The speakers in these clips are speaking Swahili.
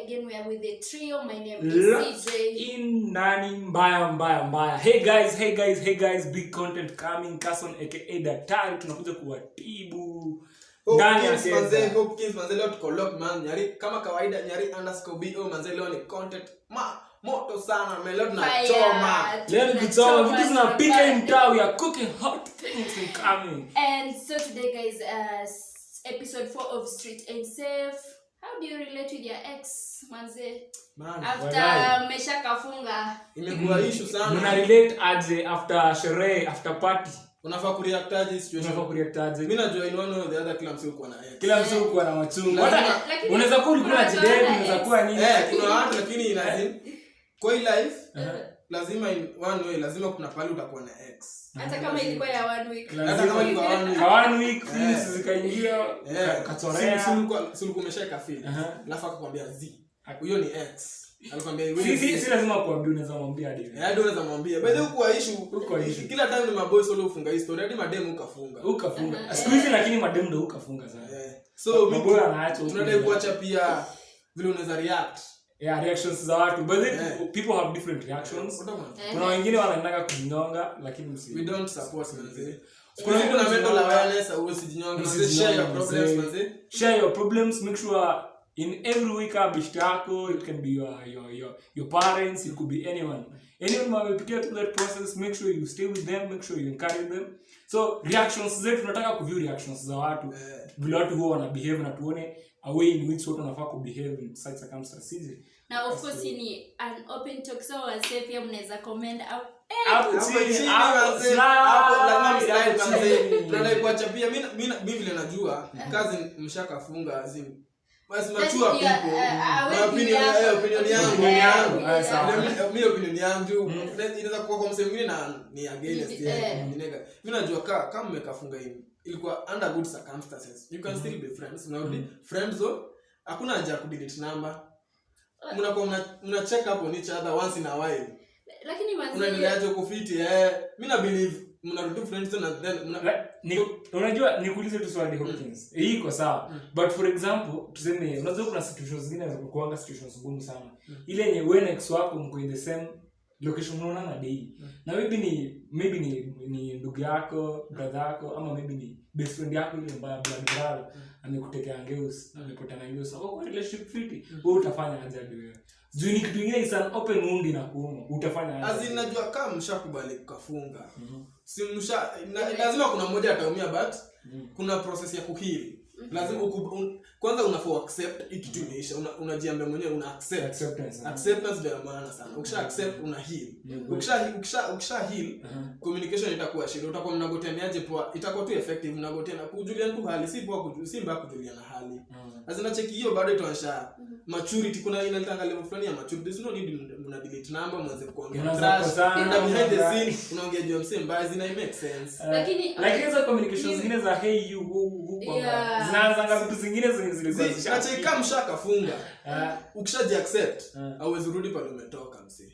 again we are with the trio. My name is CJ. In nani mbaya. Hey guys, big content coming. Carson aka Daktari tunakuja kuwatibu. Hopkins manze leo tuko lock man. Nyari kama kawaida Nyari_BO manze leo ni content moto sana. Leo tunachoma. Leo tunachoma vitu zinapika mtaa. We are cooking hot things coming. And so today guys, episode 4 of Street and Safe. How do you relate with your ex, manze? Man, after mesha kafunga. Imekuwa issue sana. Mna relate aje after sherehe, after party? Unafaa kureact aje situation? Unafaa kureact aje? Mimi najua in one or the other kila mtu uko na ex. Kila mtu uko na machungu. Unaweza kuwa ulikuwa na jidate, unaweza kuwa nini? Kuna watu lakini lazima kwa life lazima in one way lazima kuna pale utakuwa na ex. Hata kama ilikuwa ya 1 week. Hata kama ilikuwa 1 week feelings zikaingia kachorea. Sulu kumeshaka feel. Alafu akakwambia huyo ni ex. Alikwambia wewe si lazima kuambia, unaweza mwambia hadi. Hadi unaweza mwambia. By the way kwa issue kila time ni maboy solo ufunga history hadi mademu ukafunga. Siku hizi lakini mademu ndio ukafunga sana. So maboy anaacha. Tunataka kuacha pia vile unaweza react. Reactions za watu. But people have different reactions. Kuna wengine wanaendanga kujinyonga lakini we don't support manze. Kuna wengine na mental awareness au usijinyonge. Share your problems manze. Share your problems. Make sure in every week abishtako, it can be your parents, it could be anyone who will pick through that process. Make sure you stay with them, make sure you encourage them. So reactions zetu tunataka kuview reactions za watu vile watu huwa wana behave na tuone a way in which watu wanafaa ku behave in such circumstances. Now of course ni an open talk, so wase pia mnaweza comment out tunataka kuacha pia mimi vile najua kazi mshakafunga azim basi machua people opinion yangu inaweza kuwa kwa msemo mwingine na ni against nega. Mimi najua kama mmekafunga hivi ilikuwa under good circumstances, you can still be friends. Unarudi friends zone, hakuna haja ku delete number, mna check up on each other once in a while, lakini manzi unaendelea kufiti. Mimi na believe mnarudi friends zone and then unajua nikuulize tu swali Hopkins. Hii iko sawa. But for example, tuseme unaweza kuna situations zingine za kuanga situations ngumu sana. Ile yenye wewe na ex wako mko in the same location unaona daily. Na maybe ni ndugu yako, brother yako, ama maybe ni best friend yako ile mbaya blood brother amekutekea angeus, amepotana hiyo. So kwa relationship fiti, wewe utafanya aje hadi wewe? Juu ni kitu kingine is an open wound na kuuma. Utafanya aje? Azin najua kama mshakubali kufunga. Si lazima kuna mmoja ataumia but kuna process ya kuheal. Lazima kwanza unafaa accept ikitu imeisha, unajiambia mwenyewe una acceptance ndio maana sana. Ukisha accept una heal. Ukisha heal communication itakuwa shida. Utakuwa mnagoteaneaje poa, itakuwa tu effective. Mnagoteana kujuliana tu hali, si poa si mbaya kujuliana hali. Lazima check hiyo bado itaonyesha maturity. Kuna inataka level fulani ya maturity. There's no need mna delete number mwanze kuongea trash na behind the scene unaongea juu msee mbaya, zina make sense. Lakini like hizo communications zingine za hey you who zinaanza vitu zingine zilikuwa zishacheka mshakafunga. Ukishaji accept hauwezi rudi pale umetoka msee.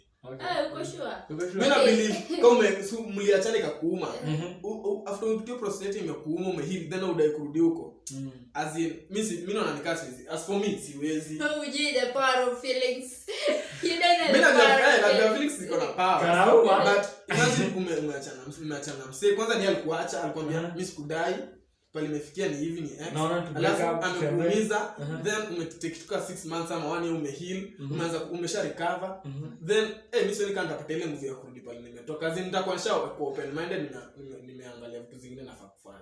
Uko sure? Mimi na believe kama mliachana kakuuma after umepitia process imekuuma umeheal then udai kurudi huko. As in mimi naona nikasi as for me siwezi. Uje the power of feelings. You don't know. Mimi na feelings ziko na power. But imagine umeachana msee kwanza ni alikuacha alikwambia mimi sikudai pale imefikia ni hivi ni alafu amekuumiza then umetekituka 6 months ama 1 year umeheal umesha recover then mimi sio nikanda ile nguvu ya kurudi pale nimetoka kazi nitakuwa open minded nimeangalia vitu zingine nafaa kufanya.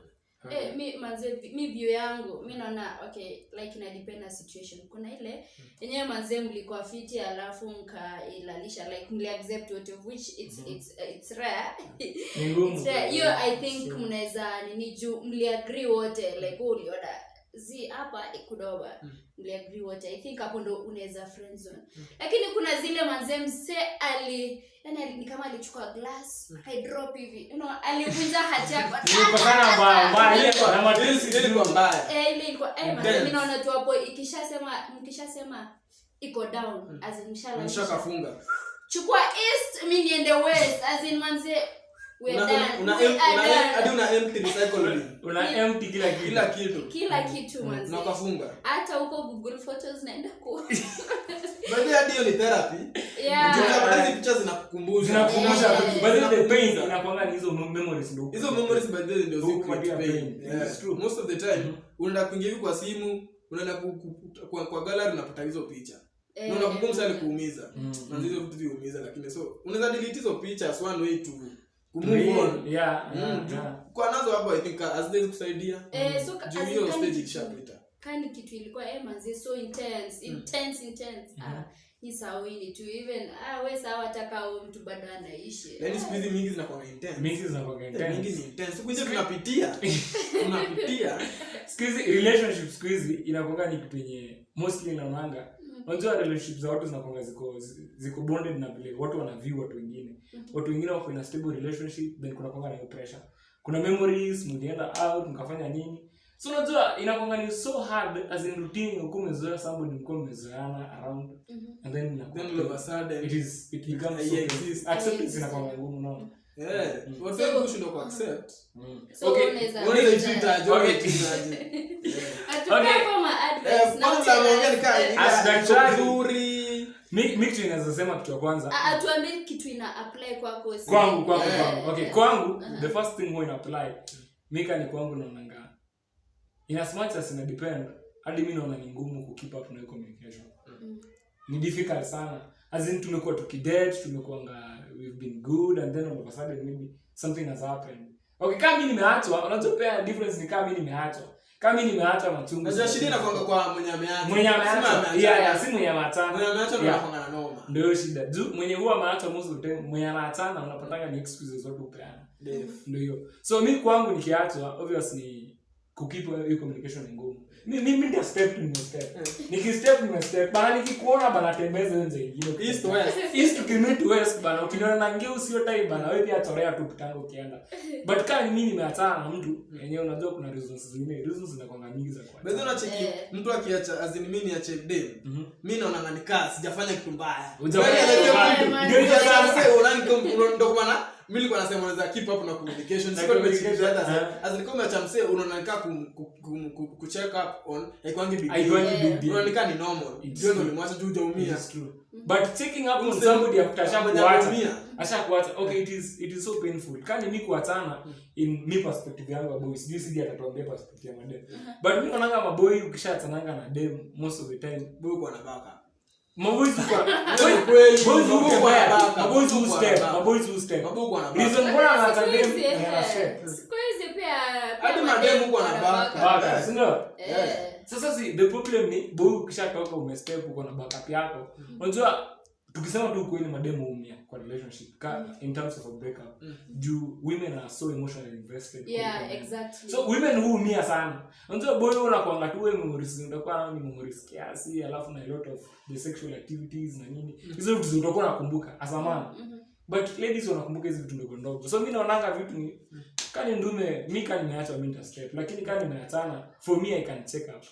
Mi view yangu mimi naona okay like ina depend na situation. Kuna ile yenyewe manze mlikuwa fiti alafu mkailalisha like mli accept what of which it's rare. It's rare. You I think mnaweza nini juu mli agree wote like uliona hapa ikudoba mli agree wote. I think hapo ndo unaweza friend zone. Lakini kuna zile manze mse yani ni kama alichukua glass I drop hivi alivunja hati yako ilikuwa sana mbaya na matenzi ilikuwa mbaya ile ilikuwa mimi naona tu hapo mkishasema iko down as in mshakafunga chukua east mimi niende west as in manze we are done. una empty recycle bin. Una empty Kila kitu manzi. Na kafunga. Hata huko Google Photos naenda ku. Baadhi ya hiyo ni therapy. Hizi picha zinakukumbusha. But the pain inakuanga ni hizo memories ndio. Hizo memories baadhi ndio ziko pain. It's true. Most of the time unaenda kuingia kwa simu, unaenda kwa gallery unapata hizo picha. Na unakumbuka alikuumiza. Na hizo vitu viumiza lakini so unaweza delete hizo pictures one way to move on. Kwa nazo hapo I think as they kusaidia. So hiyo stage ikishapita. Kani kitu ilikuwa manzi so intense. Ni sawini tu even wewe sawa ataka mtu bado anaishi. Yaani siku hizi mingi zinakuwa intense. Mingi ni intense. Siku hizi tunapitia. Siku hizi relationships siku hizi inakuwa ni kitu yenye mostly naonanga. Unajua relationships za watu zinakuwa ziko bonded na vile watu wana view watu wengine. Watu wengine wako in a stable relationship then kuna kuanga na pressure. Kuna memories mlienda out mkafanya nini. So unajua inakuwa ni so hard as in routine uko umezoea somebody mko mmezoeana around and then all of a sudden it becomes so acceptance inakuwa ngumu no. What you should accept. So unaweza kama advice na nzuri. Mimi inaweza sema kitu ya kwanza. Atuambie kitu ina apply kwako. Kwangu. Okay, kwangu the first thing when apply mika ni kwangu naonanga. In as much as ina depend, hadi mimi naona ni ngumu ku keep up na communication. Ni difficult sana. As in tumekuwa tukidate, we've been good and then all of a sudden maybe something has happened. Okay, kama mimi nimeachwa, unajua pia difference ni kama mimi nimeachwa. Kama mimi nimeachwa machungu. Unajua shida inakuwa kwa mwenye ameacha. Si mwenye ameacha. Mwenye ameacha ndio anakuwa na noma. Ndio shida. Mwenye huwa ameacha most of the time, mwenye anaachana unapatanga ni excuses zote upeana. Ndio hiyo. So mimi kwangu nikiachwa obviously kukipa hiyo communication ni ngumu. Mimi ndio step. Nikistep bana nikikuona bana tembeza nje ingine. East to west bana ukiniona na ngeu sio time bana wewe pia chorea tu kitango kienda. But kama mimi nimeachana na mtu yenyewe unajua kuna reasons zingine. Reasons zinakuwa nyingi za kwa. Bado unacheki mtu akiacha as in mimi niache dem. Mimi naona nanikaa sijafanya kitu mbaya. Ndio hiyo sasa ndio kwa maana mimi nilikuwa nasema unaweza keep up na communication. Siko nimechikiza hata as in kama acha msee unaonekana ku check up on haikwangi big deal. Unaonekana ni normal. Ndio ulimwacha tu hujaumia. But checking up on somebody after ashakuacha okay it is so painful. Kani mimi kuachana in me perspective yangu wa boy sijui atatuambia perspective ya madem. But mimi naona kama boy ukishaachananga na dem most of the time boy uko na baka. Maboys kweli maboys who step reason why anataka dem ana step squeeze pia hadi madem uko na baka sio sasa the problem ni boy ukishatoka umestep uko na backup yako unajua tukisema tu kweli madem huumia kwa relationship in terms of a breakup do women are so emotionally invested exactly so women huumia sana unajua boy unakuanga tu wewe memories utakuwa ni memories kiasi alafu na a lot of the sexual activities na nini hizo vitu utakuwa unakumbuka as a man but ladies wanakumbuka hizo vitu ndogo ndogo so mimi naonanga vitu ni kani ndume mimi kani nimeacha mimi nita step lakini kani nimeachana for me I can check up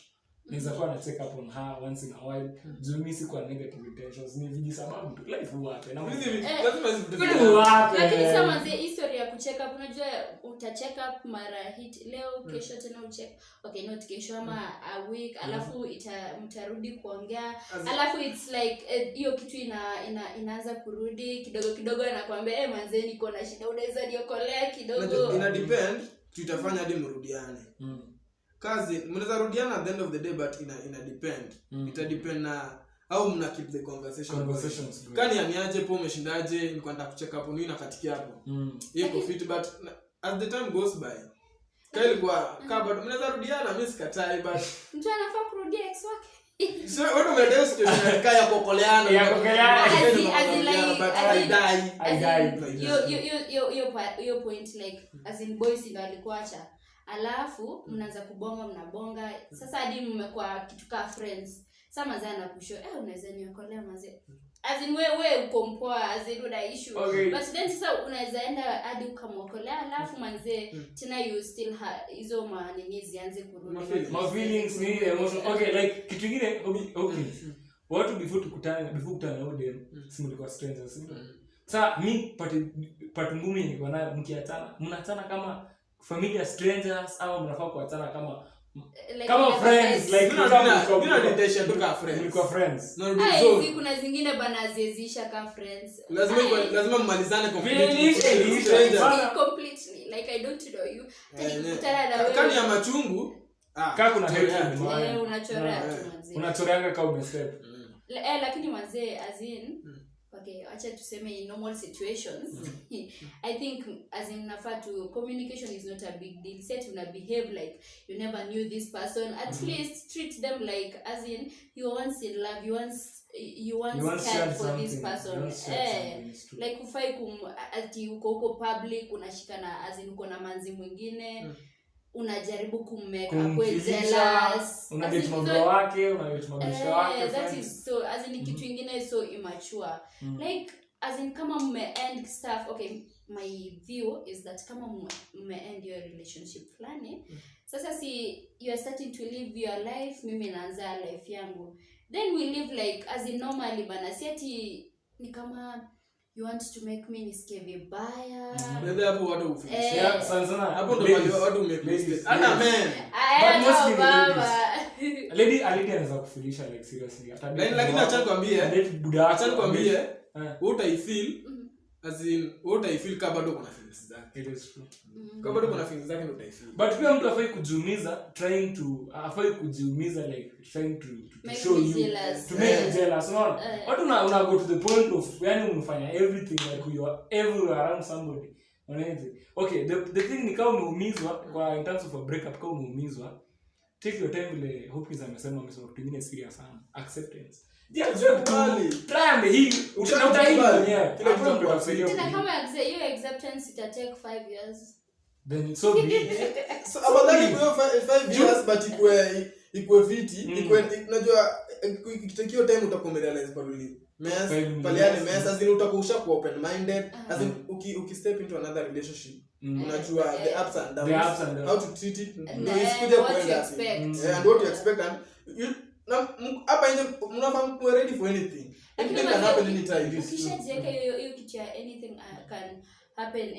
naweza kuwa na check up on her once in a while juu mimi si kwa negative intentions ni viji sababu tu life huwa na lazima vitu lakini sasa mzee history ya kucheck up unajua uta check up mara hit leo kesho tena ucheck okay not kesho ama a week alafu mtarudi kuongea alafu it's like hiyo kitu inaanza kurudi kidogo anakuambia manze niko na shida unaweza niokolea kidogo ina depend tutafanya hadi mrudiane kazi mnaweza rudiana at the end of the day but ina depend ita depend na au mna keep the conversations kani aniaje po umeshindaje nilikuwa nataka kucheck up nini nakatikia hapo iko fit but as the time goes by kile kwa but mnaweza rudiana mimi sikatai but mtu anafaa kurudia ex wake so wewe umeelewa situation kaya kokoleana you point like as in boys ndio alikuacha alafu mnaanza mnabonga sasa hadi mmekuwa kitu kama friends sasa mazee anakushow unaweza niokolea mazee as in wewe uko mpoa as in una issue but then sasa unaweza enda hadi ukamokolea alafu manzee tena you still hizo manini zianze kurudi my feelings ni emotion okay like kitu kingine okay watu before kutana na dem si mlikuwa strangers Sasa mi pati ngumi niko nayo, mkiachana mnaachana kama familiar strangers au mnafaa kuachana kama friends, like tuka friends. Mlikuwa friends. Kuna zingine bana aziezisha kama friends. Lazima mmalizane completely. Like I don't know you. Nikutana na wewe. Kani ya machungu, kama kuna hate unachorea tu mzee. Unachoreanga kama umestep. Lakini wazee as in okay, acha tuseme in normal situations. I think as in nafa to communication is not a big deal. Set una behave like you never knew this person. At least treat them like as in you once in love, you once cared for this person. Like ufai ati uko public unashikana as in uko na manzi mwingine. Unajaribu kummake akwe jealous, unadate mambo wake, unadate mabisho wake. That is so as in kitu kingine so immature. Like as in kama end stuff. Okay, my view is that kama end your relationship flani, sasa si you are starting to live your life, mimi naanza life yangu, then we live like as in normally bana, si ati ni kama you want to make me nisikie vibaya. Ndio hapo watu ufikia. Sana hapo ndio watu umemake. Ana man. But mostly lady anaweza kufundisha like seriously. Lakini acha nikwambie, what I feel as in what I feel kama bado kuna feelings zake. It is true. Kama bado kuna feelings zake ndio utaifeel. But pia mtu afai kujiumiza like trying to show you jealous. To make you jealous. No. Watu una go to the point of yani unafanya everything like you are everywhere around somebody. Okay, the thing ni kama umeumizwa kwa in terms of a breakup, kama umeumizwa, take your time. Vile Hopkins amesema kutumia serious sana acceptance. Yeah, try and heal. Utahili mwenyewe. Kila mtu atakusaidia. Tena kama hiyo acceptance ita take 5 years. Then so be. So afadhali kwa 5 years but ikue fiti, unajua ikitekio time utakomerealize probably. Mess as in utakusha ku open minded, as in uki step into another relationship. Unajua the ups and downs, how to treat it, kuja kwenda and what you expect, and you hapa nje mnafahamu ku ready for anything. Anything can happen anytime. Ukishajiweka hiyo kitu ya anything can happen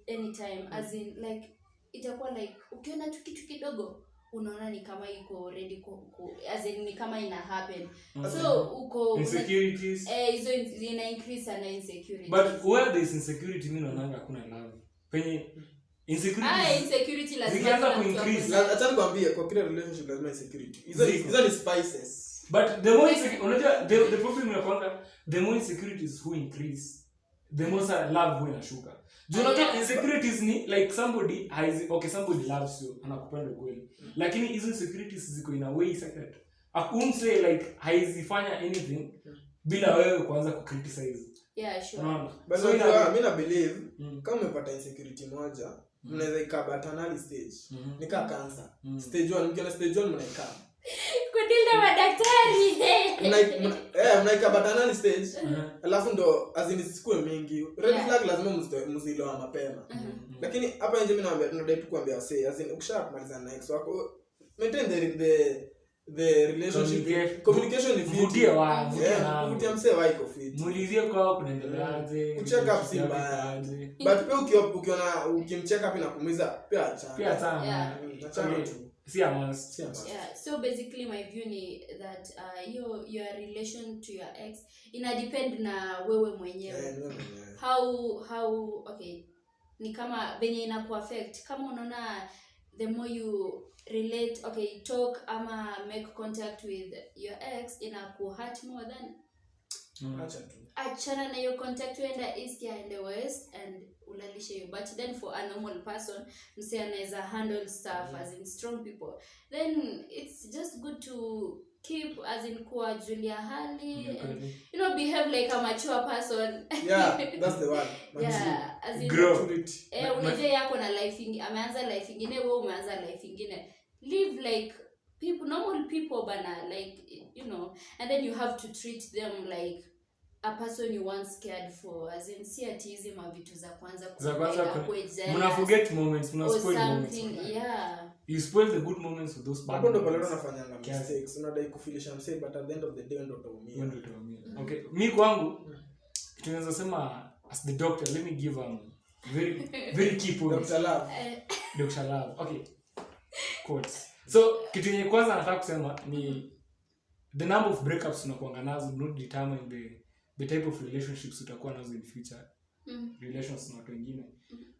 anytime, as in like itakuwa like ukiona tu kitu kidogo unaona ni kama iko ready as in ni kama ina happen. So uko insecurities hizo ina increase na insecurity. But where there is insecurity mimi naona hakuna love. Penye insecurity lazima zikianza ku increase. Acha nikwambie kwa kila relationship lazima insecurity. Hizo ni spices. But the more unajua the problem ni kwamba the more insecurities who increase, the more love huwa inashuka. Do not get insecurities ni like somebody somebody loves you anakupenda kweli. Lakini hizo insecurities ziko in a way secret. Akunse like haizifanya anything bila wewe kuanza ku criticize. Yeah, sure. But so mimi na believe kama umepata insecurity moja, mnaweza ikabata another stage. Nika cancer. Stage 1, mkiona stage 1 mnaikaa. Kudinda madaktari. Mnaikabata another stage. Alafu ndo azini sikue mingi. Red flag lazima mzilewa mapema. Lakini hapa nje mimi naambia tunadai tu kuambia wase, azini ukishamaliza na ex wako, maintain the relationship. Communication is vutie vutie mse wao iko fit. Muulizie kwao kunaendeleaje. Kucheck up si mbaya. But pia ukiona ukimcheck up inakuumiza pia achana. Achana tu. Yeah, so basically my view ni that your relation to your ex ina depend na wewe mwenyewe. How okay, ni kama venye ina affect. Kama unaona the more you relate, okay, talk ama make contact with your ex ina hurt more than achana na your contact wenda east ya and the west and ulalishe you. But then for a normal person mse anaweza handle stuff as in strong people, then it's just good to keep as in kuwa julia hali and behave like a mature person. That's the one. As in grow. Unajua yako na life ingine, ameanza life ingine, wewe umeanza life ingine. Live like people, normal people bana, like and then you have to treat them like a person you once cared for, as in see at hizi mavitu za kwanza mna forget moments, mna spoil moments. Yeah, you spoil the good moments with those bad moments. Hapo ndo pale unafanyanga mistakes, unadai kufilisha msee, but at the end of the day ndo utaumia. Okay, mimi kwangu tunaweza sema as the doctor, let me give very key points. Dr. Love. Dr. Love. Okay. Quotes. So kitu yenye kwanza nataka kusema ni the number of breakups unakuanga nazo not determine the type of relationships utakuwa nazo in future. Relations na watu wengine.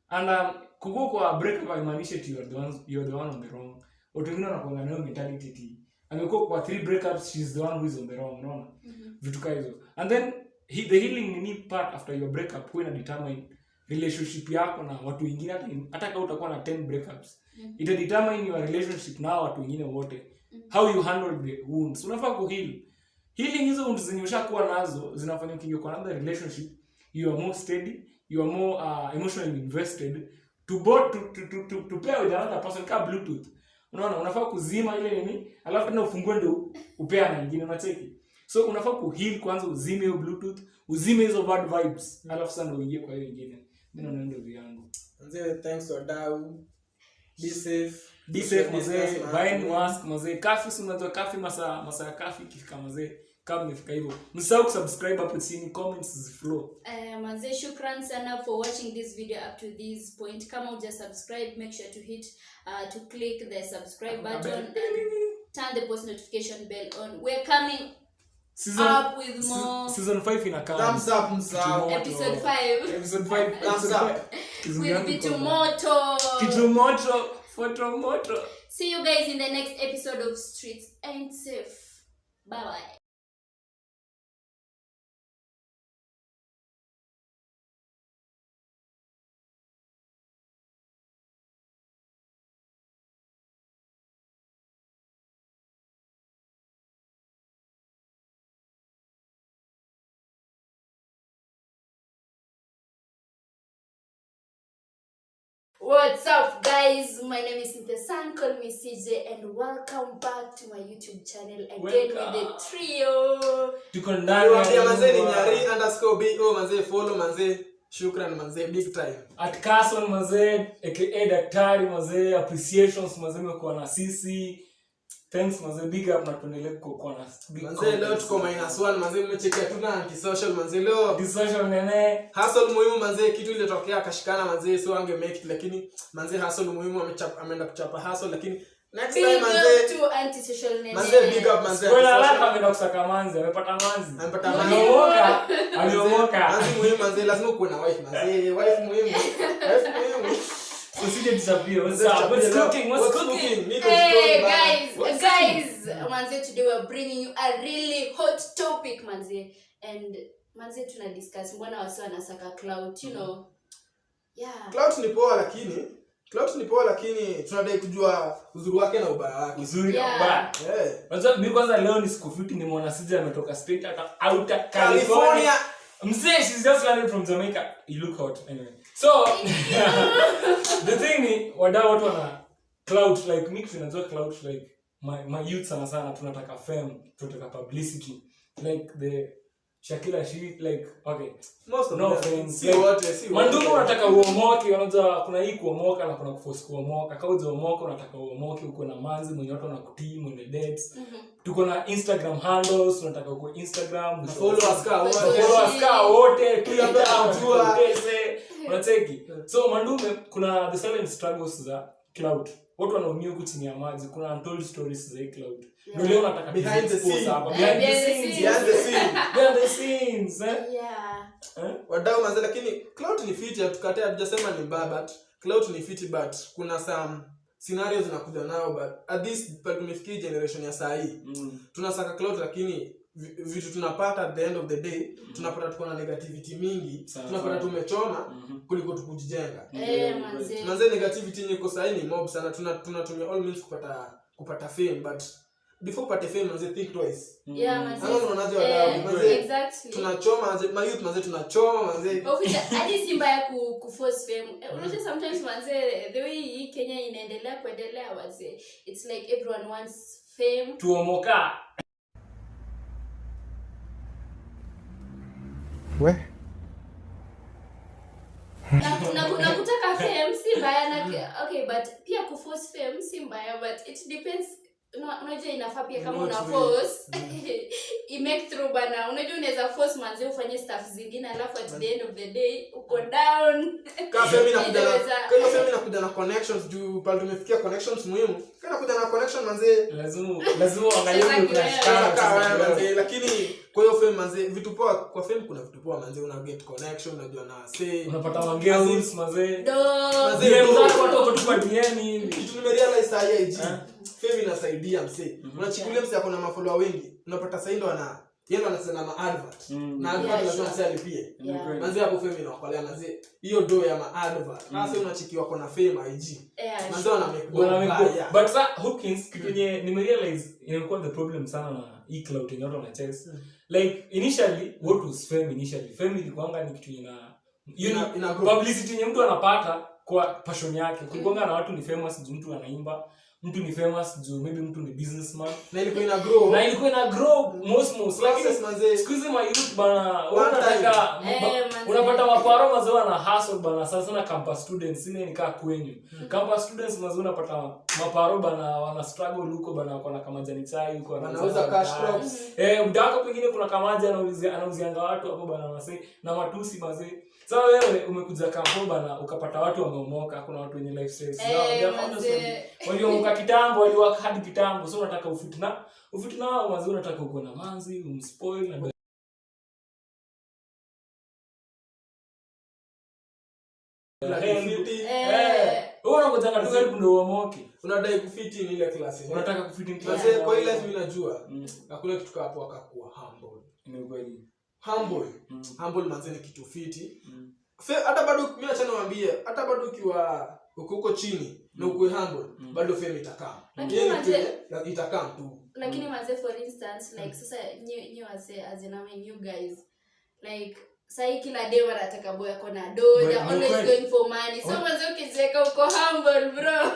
And kuko kwa breakup haimaanishi eti you're the one on the wrong. Watu wengine wanakuanga nayo mentality eti amekuwa kwa 3 breakups, she's the one who is on the wrong, unaona? Vitu kama hizo. And then the healing ni part after your breakup when determine relationship yako na watu wengine, hata kama utakuwa na 10 breakups, ita determine your relationship na watu wengine wote, how you handle the wounds. Unafaa kuheal. Healing hizo wounds zenye ushakuwa nazo zinafanya ukiingia kwa another relationship you are more steady, you are more emotionally invested to pair with another person, kama Bluetooth. Unaona, unafaa kuzima ile nini, alafu tena ufungue ndio upea na nyingine, unacheki. So unafaa kuheal kwanza, uzime hiyo Bluetooth, uzime hizo bad vibes, alafu sasa ndio uingie kwa hiyo nyingine. Mimi naona ndio vyangu. Mzee, thanks for Dau. Be safe. Be safe mzee. Buy mask mzee. Kafi unajua kafi masaa ya kafi ikifika mzee. Kama umefika hivyo, msahau kusubscribe hapo chini, comments flow. Manze, shukran sana for watching this video up to this point. Kama uja subscribe, make sure to hit to click the subscribe button and turn the post notification bell on. We're coming up with more season 5 inakaa. Thumbs up msahau. Episode 5. Episode 5 thumbs up. With Vitumoto. Vitumoto, Fotomoto. See you guys in the next episode of Streets Ain't Safe. Bye bye. What's up guys, my name is Cynthia San, call me CJ, and welcome back to my YouTube channel again with the trio. Tuko ndani ya manze ni Nyari_BO manze, follow manze, shukran manze, big time. At Castle manze, aka daktari manze, appreciations manze mko na sisi. Thanks manze, big up na tuendelee kwa na big manze. Leo tuko -1 manze, mmechekia tuna anti-social manze. Leo anti-social nene hustle muhimu manze, kitu ile tokea kashikana manze, so ange make it, lakini manze hustle muhimu, ameenda kuchapa hustle, lakini next time manze to anti-social nene manze, big up manze. Kwa la ameenda kusaka manzi, amepata manzi. Aliomoka manze muhimu manze, lazima uwe na wife manze, wife muhimu. So CJ disappear. What's cooking? Hey guys, manze, today we're bringing you a really hot topic manze, and manze tuna discuss mbona wasi wanasaka clout, you know. Yeah, clout ni poa lakini tunadai kujua uzuri wake na ubaya wake. Uzuri na ubaya. Kwanza mimi kwanza leo ni siku fiti, nimeona CJ ametoka straight out California. Mzee, she's just landed from Jamaica. You look hot anyway. So the thing ni watu wana clout, like mix inajua clout, like my youth sana tunataka fame, tunataka publicity, like the Shakira shit, like okay, most of no fame, see what mandumu unataka uomoke, unajua kuna hii kuomoka na kuna kuforce kuomoka. Kama uomoka unataka uomoke, uko na manzi mwenye watu wanakutii mwenye dates. Tuko na Instagram handles, unataka uko Instagram, followers ka wote tu unajua pese, unacheki. So mandume kuna the silent struggles za clout. Watu wanaumia huko chini ya maji, kuna untold stories za clout. Ndio leo nataka behind the scenes hapa. Behind the scenes. Wadau manze, lakini clout ni fiti, hatukataa, hatujasema ni bad, but clout ni fiti, but kuna some scenarios zinakuja nao, but at this tumefikia generation ya saa hii tunasaka clout, lakini vitu tunapata at the end of the day tunapata tuko na negativity mingi, tunapata tumechoma kuliko tukujijenga. Manze negativity nyiko saa hii ni mob sana, tunatumia all means kupata fame, but before upate fame manze think twice. Yeah manze. Unaonaje wadau manze? Exactly. Tunachoma manze, my youth manze tunachoma manze. Hadi si mbaya ku force fame. Unajua sometimes manze the way Kenya inaendelea kuendelea manze, it's like everyone wants fame. Tuomoka. Na kutaka fame si mbaya na okay, but pia ku force fame si mbaya, but it depends unajua inafaa pia kama una force i make through bana. Unajua unaweza force manzi ufanye stuff zingine alafu at the end of the day uko down. Kama mimi nakuja na connections juu pale tumefikia connections muhimu. Kana kuja na connection manzi lazima uangalie kuna shaka manzi, lakini kwa hiyo fame manzi vitu poa kwa fame kuna vitu poa manzi una get connection unajua na say unapata magirls manzi watu kutupa DM kitu nimerealize saa hii fame inasaidia msee. Unachukulia msee akona mafollower wengi unapata sasa ndo yeye anasema ma advert na advert lazima msee alipie manzi hapo fame inaokolea manzi hiyo do ya ma advert sasa unachikiwa kona fame IG manzi wana make but sir Hawkins kitu yenye nimerealize inakuwa the problem sana na e-cloud yenye watu wanacheza like initially what was fame initially fame ilikuwa ni kitu ina publicity yenye mtu anapata kwa passion yake. Kulikuwa na watu ni famous juu mtu anaimba, mtu ni famous juu maybe mtu ni businessman na ilikuwa ina grow most lakini siku hizi my youth bana unataka unapata maparo mazao na hustle bana sana campus students ni nikaa kwenyu campus students mazao unapata maparo bana wana struggle huko bana wako na kama jani chai huko wanauza cash crops mdako pengine kuna kamaja anauzianga watu hapo bana wase na matusi mazee. Sasa wewe umekuja kampo bana ukapata watu wameomoka, kuna watu wenye lifestyle zao waliomoka kitambo waliwaka hadi kitambo, so unataka ufiti na wao mazuri, unataka uko na manzi umspoil na unangoja tu help ndio uomoke, unadai kufiti ile class unataka kufiti class kwa ile mimi najua hakuna kitu hapo akakuwa humble. Ni kweli humble manzi ni kitu fiti hata bado mimi acha niwaambie hata bado ukiwa uko chini na uko humble bado fame itakaa itakaa tu. Lakini manze for instance like sasa new as in new guys like sai kila day wanataka boy yako na do they are always going for money, so manze ukijeka uko humble bro.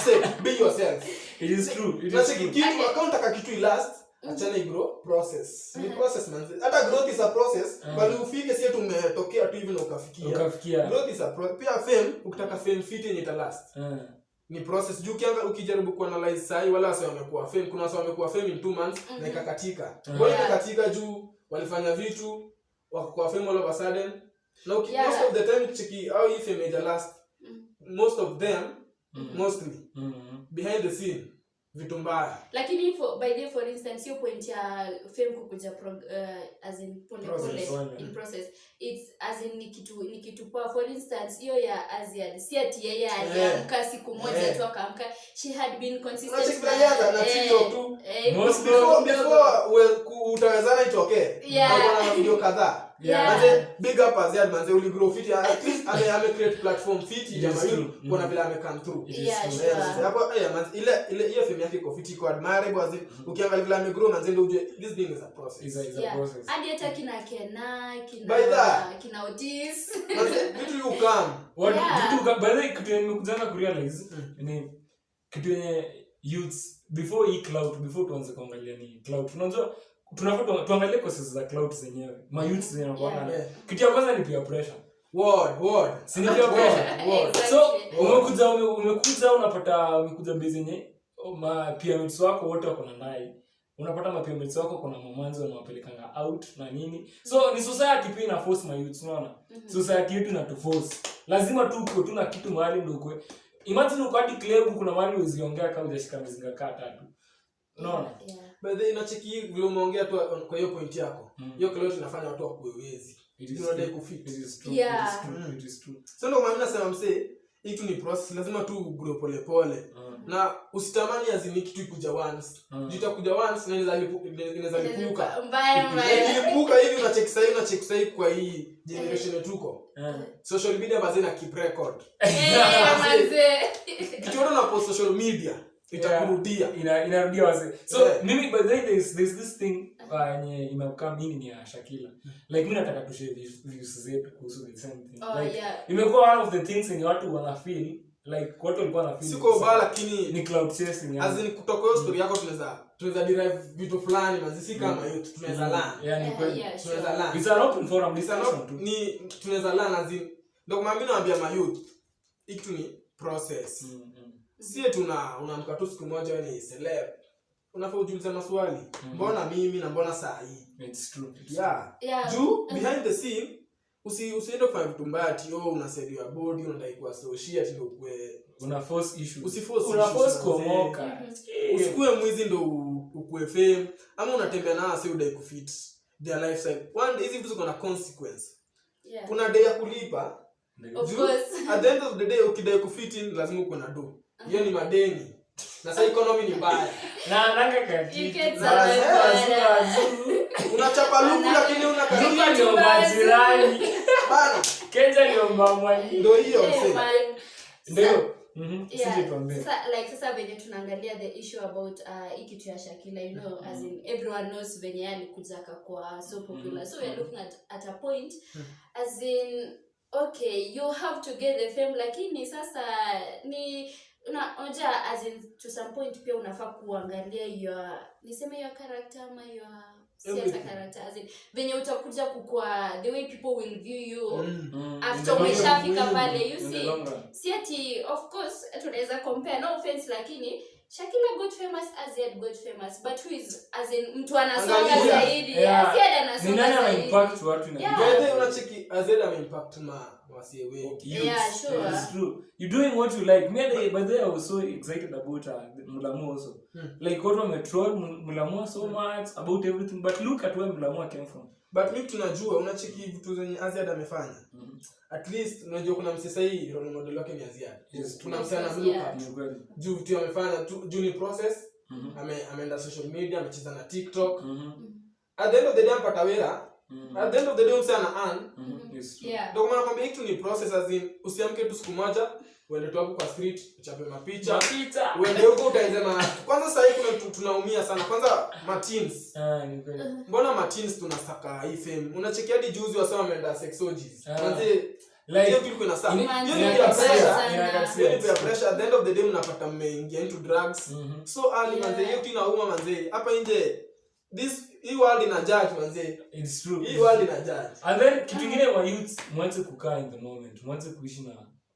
Say be yourself. It is true. Kitu account kitu last achana igro process ni process manzi hata growth is a process bali ufike sio tumetokea tu hivi na ukafikia growth is a pia fame ukitaka fame fit yenye ita last ni process juu ukijaribu kuanalyze sai wala wase wamekuwa fame kuna wase wamekuwa fame in 2 months na ikakatika katika juu walifanya vitu wakakuwa fame all of a sudden na most of the time chiki au hii fame ita last most of them mostly behind the scene vitu mbaya. Lakini for instance your point ya fame kukuja as in pole in process it's as in ni kitu for instance hiyo ya Asia si ati yeye aliamka siku moja tu akaamka, she had been consistent na tio tu before utawezana itokee na video kadhaa manze big up Asia manze uli grow fit at least ame create platform fit ya mayu kuna vile ame come through hapo manze ile hiyo fame yake iko fit kwa admirable as ukiangalia vile ame grow manze ndio uje this thing is a process is a process hadi hata kina Otis manze vitu you come vitu baadaye kitu nimekujana ku realize ni kitu yenye youths before cloud before tuanze kuangalia ni cloud unajua tunafaa tuangalie courses za cloud zenyewe ma youths zinakuwa kitu ya kwanza ni peer pressure word si ni peer pressure so umekuja unapata umekuja base yenye ma peers wako wote wako na ndai unapata ma peers wako kuna mamanzi wanawapelekanga out na nini so ni society pia ina force my youths unaona society yetu ina to force lazima tu uko tu na kitu mahali ndio ukwe imagine uko hadi club kuna mahali uziongea kama hujashika mizinga tatu unaona but then inacheki vile umeongea tu kwa hiyo point yako hiyo cloud inafanya watu wakuwezi unadai kufit it is true it is true so ndio maana nasema msee hii tu ni process lazima tu grow pole na usitamani azini kitu ikuja once itakuja once na inaweza lipuka lipuka hivi unacheki sahi kwa hii generation yetuko social media bazina keep record kitu na post social media itakurudia inarudia wase so mimi by the way there's this thing yenye imekam nini ni ya Shakila like mimi nataka tu share views zetu kuhusu the same thing like imekuwa one of the things in watu wana feel like watu walikuwa na feel siko bala lakini ni cloud chasing as in kutoka hiyo story yako tunaweza derive vitu fulani mazisi kama youth tunaweza learn yani kweli tunaweza learn it's an open forum discussion tu ni tunaweza learn as in ndio kama mimi naambia ma youth ikitu ni process sie unaamka tu siku moja wewe ni celeb, unafaa ujiulize maswali, mbona mimi na mbona saa hii? It's true. Yeah. Juu behind the scene usiende kufanya vitu mbaya ati unasaidia body, unadai kuwa associate ndio ukue una force issues. Una force kuomoka. Usikue mwizi ndio ukue fame, ama unatembea na wase udai kufit their lifestyle. One hizi vitu zina consequence. Yeah. Kuna day ya kulipa. Of course. At the end of the day ukidai kufit in lazima uko na do. Hiyo ni madeni. Na sasa economy ni mbaya. Na nanga kati. Unachapa luku lakini una kati. Luka ndio majirani. Bana. Kenja ndio mwamwani. Ndio hiyo msema. Ndio. Sasa venye tunaangalia the issue about hii kitu ya Shakila, you know, as in everyone knows venye alikuja akakuwa so popular. So we are looking at a point as in okay, you have to get the fame, lakini sasa ni unajua as in to some point pia unafaa kuangalia your character ama your character, as in venye utakuja kukua the way people will view you after umeshafika pale, you see. Si ati of course tunaweza compare, no offense, lakini Shakila got famous, Aziad got famous, but who is as in mtu anasonga zaidi, Aziad anasonga zaidi. Nani ana impact watu na wewe unacheki Aziad ame impact wasie wengi. Yeah, sure. It's true. You doing what you like. Me by the way I was so excited about Mulamu also. Like what we troll Mulamu so much about everything, but look at where Mulamu came from. But mimi tunajua unacheki vitu zenye Aziad amefanya. At least unajua kuna msasa hii role model wake ni Aziad. Tunamsana mluka. Juu vitu amefanya juu ni process. Ameenda social media, amecheza na TikTok. At the end of the day mpata wera. At the end of the day msana earn. Ndio maana nakwambia hiki ni process, as in usiamke tu siku moja uende tu hapo kwa street uchape mapicha uende huko utaanza kwanza. Sasa hivi tunaumia sana kwanza teens. Mbona teens tunasaka hii fame? Unacheki hadi juzi wasema wameenda sexologies kwanza, like hiyo na sana hiyo ni pressure. At the end of the day mnapata mmeingia into drugs so early manze, hiyo inauma manze hapa nje. Hii world ina judge manze. It's true. Hii world ina judge. And then kitu kingine wa youth mwanze kukaa in the moment, mwanze kuishi na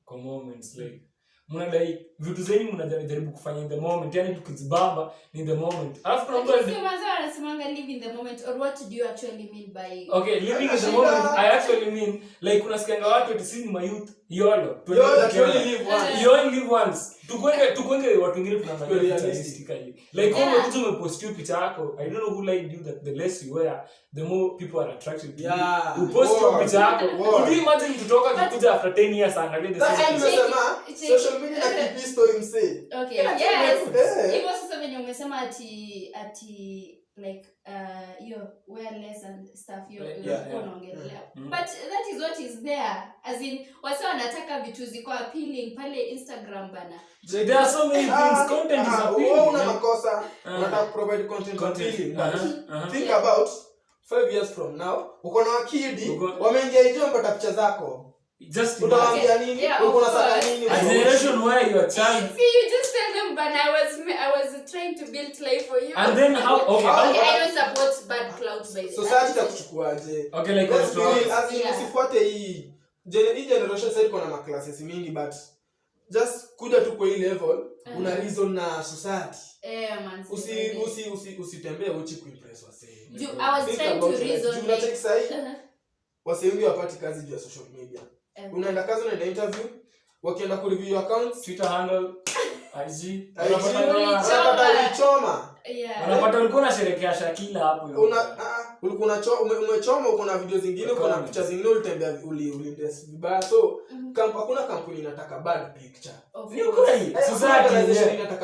kwa moments, like mnadai vitu zenyu mnajaribu kufanya in the moment, yani tukizibamba in the moment. Alafu kuna mtu anasemanga live in the moment, or what do you actually mean by okay, living in the moment? I actually mean like unasikianga watu ati sisi my youth YOLO. You only live once. Tukwenge watu wengine tunaangalia realistically. Like kama mtu umepost picha yako, I don't know who lied you that the less you wear the more people are attracted to you. Upost picha yako. Would you imagine kutoka kikuja after 10 years angalia the same social media na keep story msee. Okay, yes. Hivyo sasa venye umesema ati like your wear less and stuff unaongelea. But that is what is there, as in wase wanataka vitu ziko appealing pale Instagram bana. There are so many things, content is appealing. Una makosa unataka provide content appealing. Think about 5 years from now uko na akidi wameingia hiyo mpata picha zako. Just utawaambia nini? Uko na sala nini? A generation where your child, see, you just tell them, but I was trying to build life for you. And then how I don't support bad clouds by the society takuchukuaje? Okay, like usifuate hii generation sasa iko na maclasses mingi, but just kuja tu kwa hii level una reason na society. Man. Usitembee uchi kuimpress wase. I was trying to reason. Unataka sahi wase wengi wapati kazi juu ya social media. Unaenda kazi, unaenda interview, wakienda ku review accounts, Twitter handle, IG, unapata unapata ulikuwa unasherehekea Shakila hapo. Ulikuwa umechoma, uko na video zingine, uko na picha zingine, ulitembea ulidress vibaya. So hakuna kampuni inataka bad picture. Ni kweli.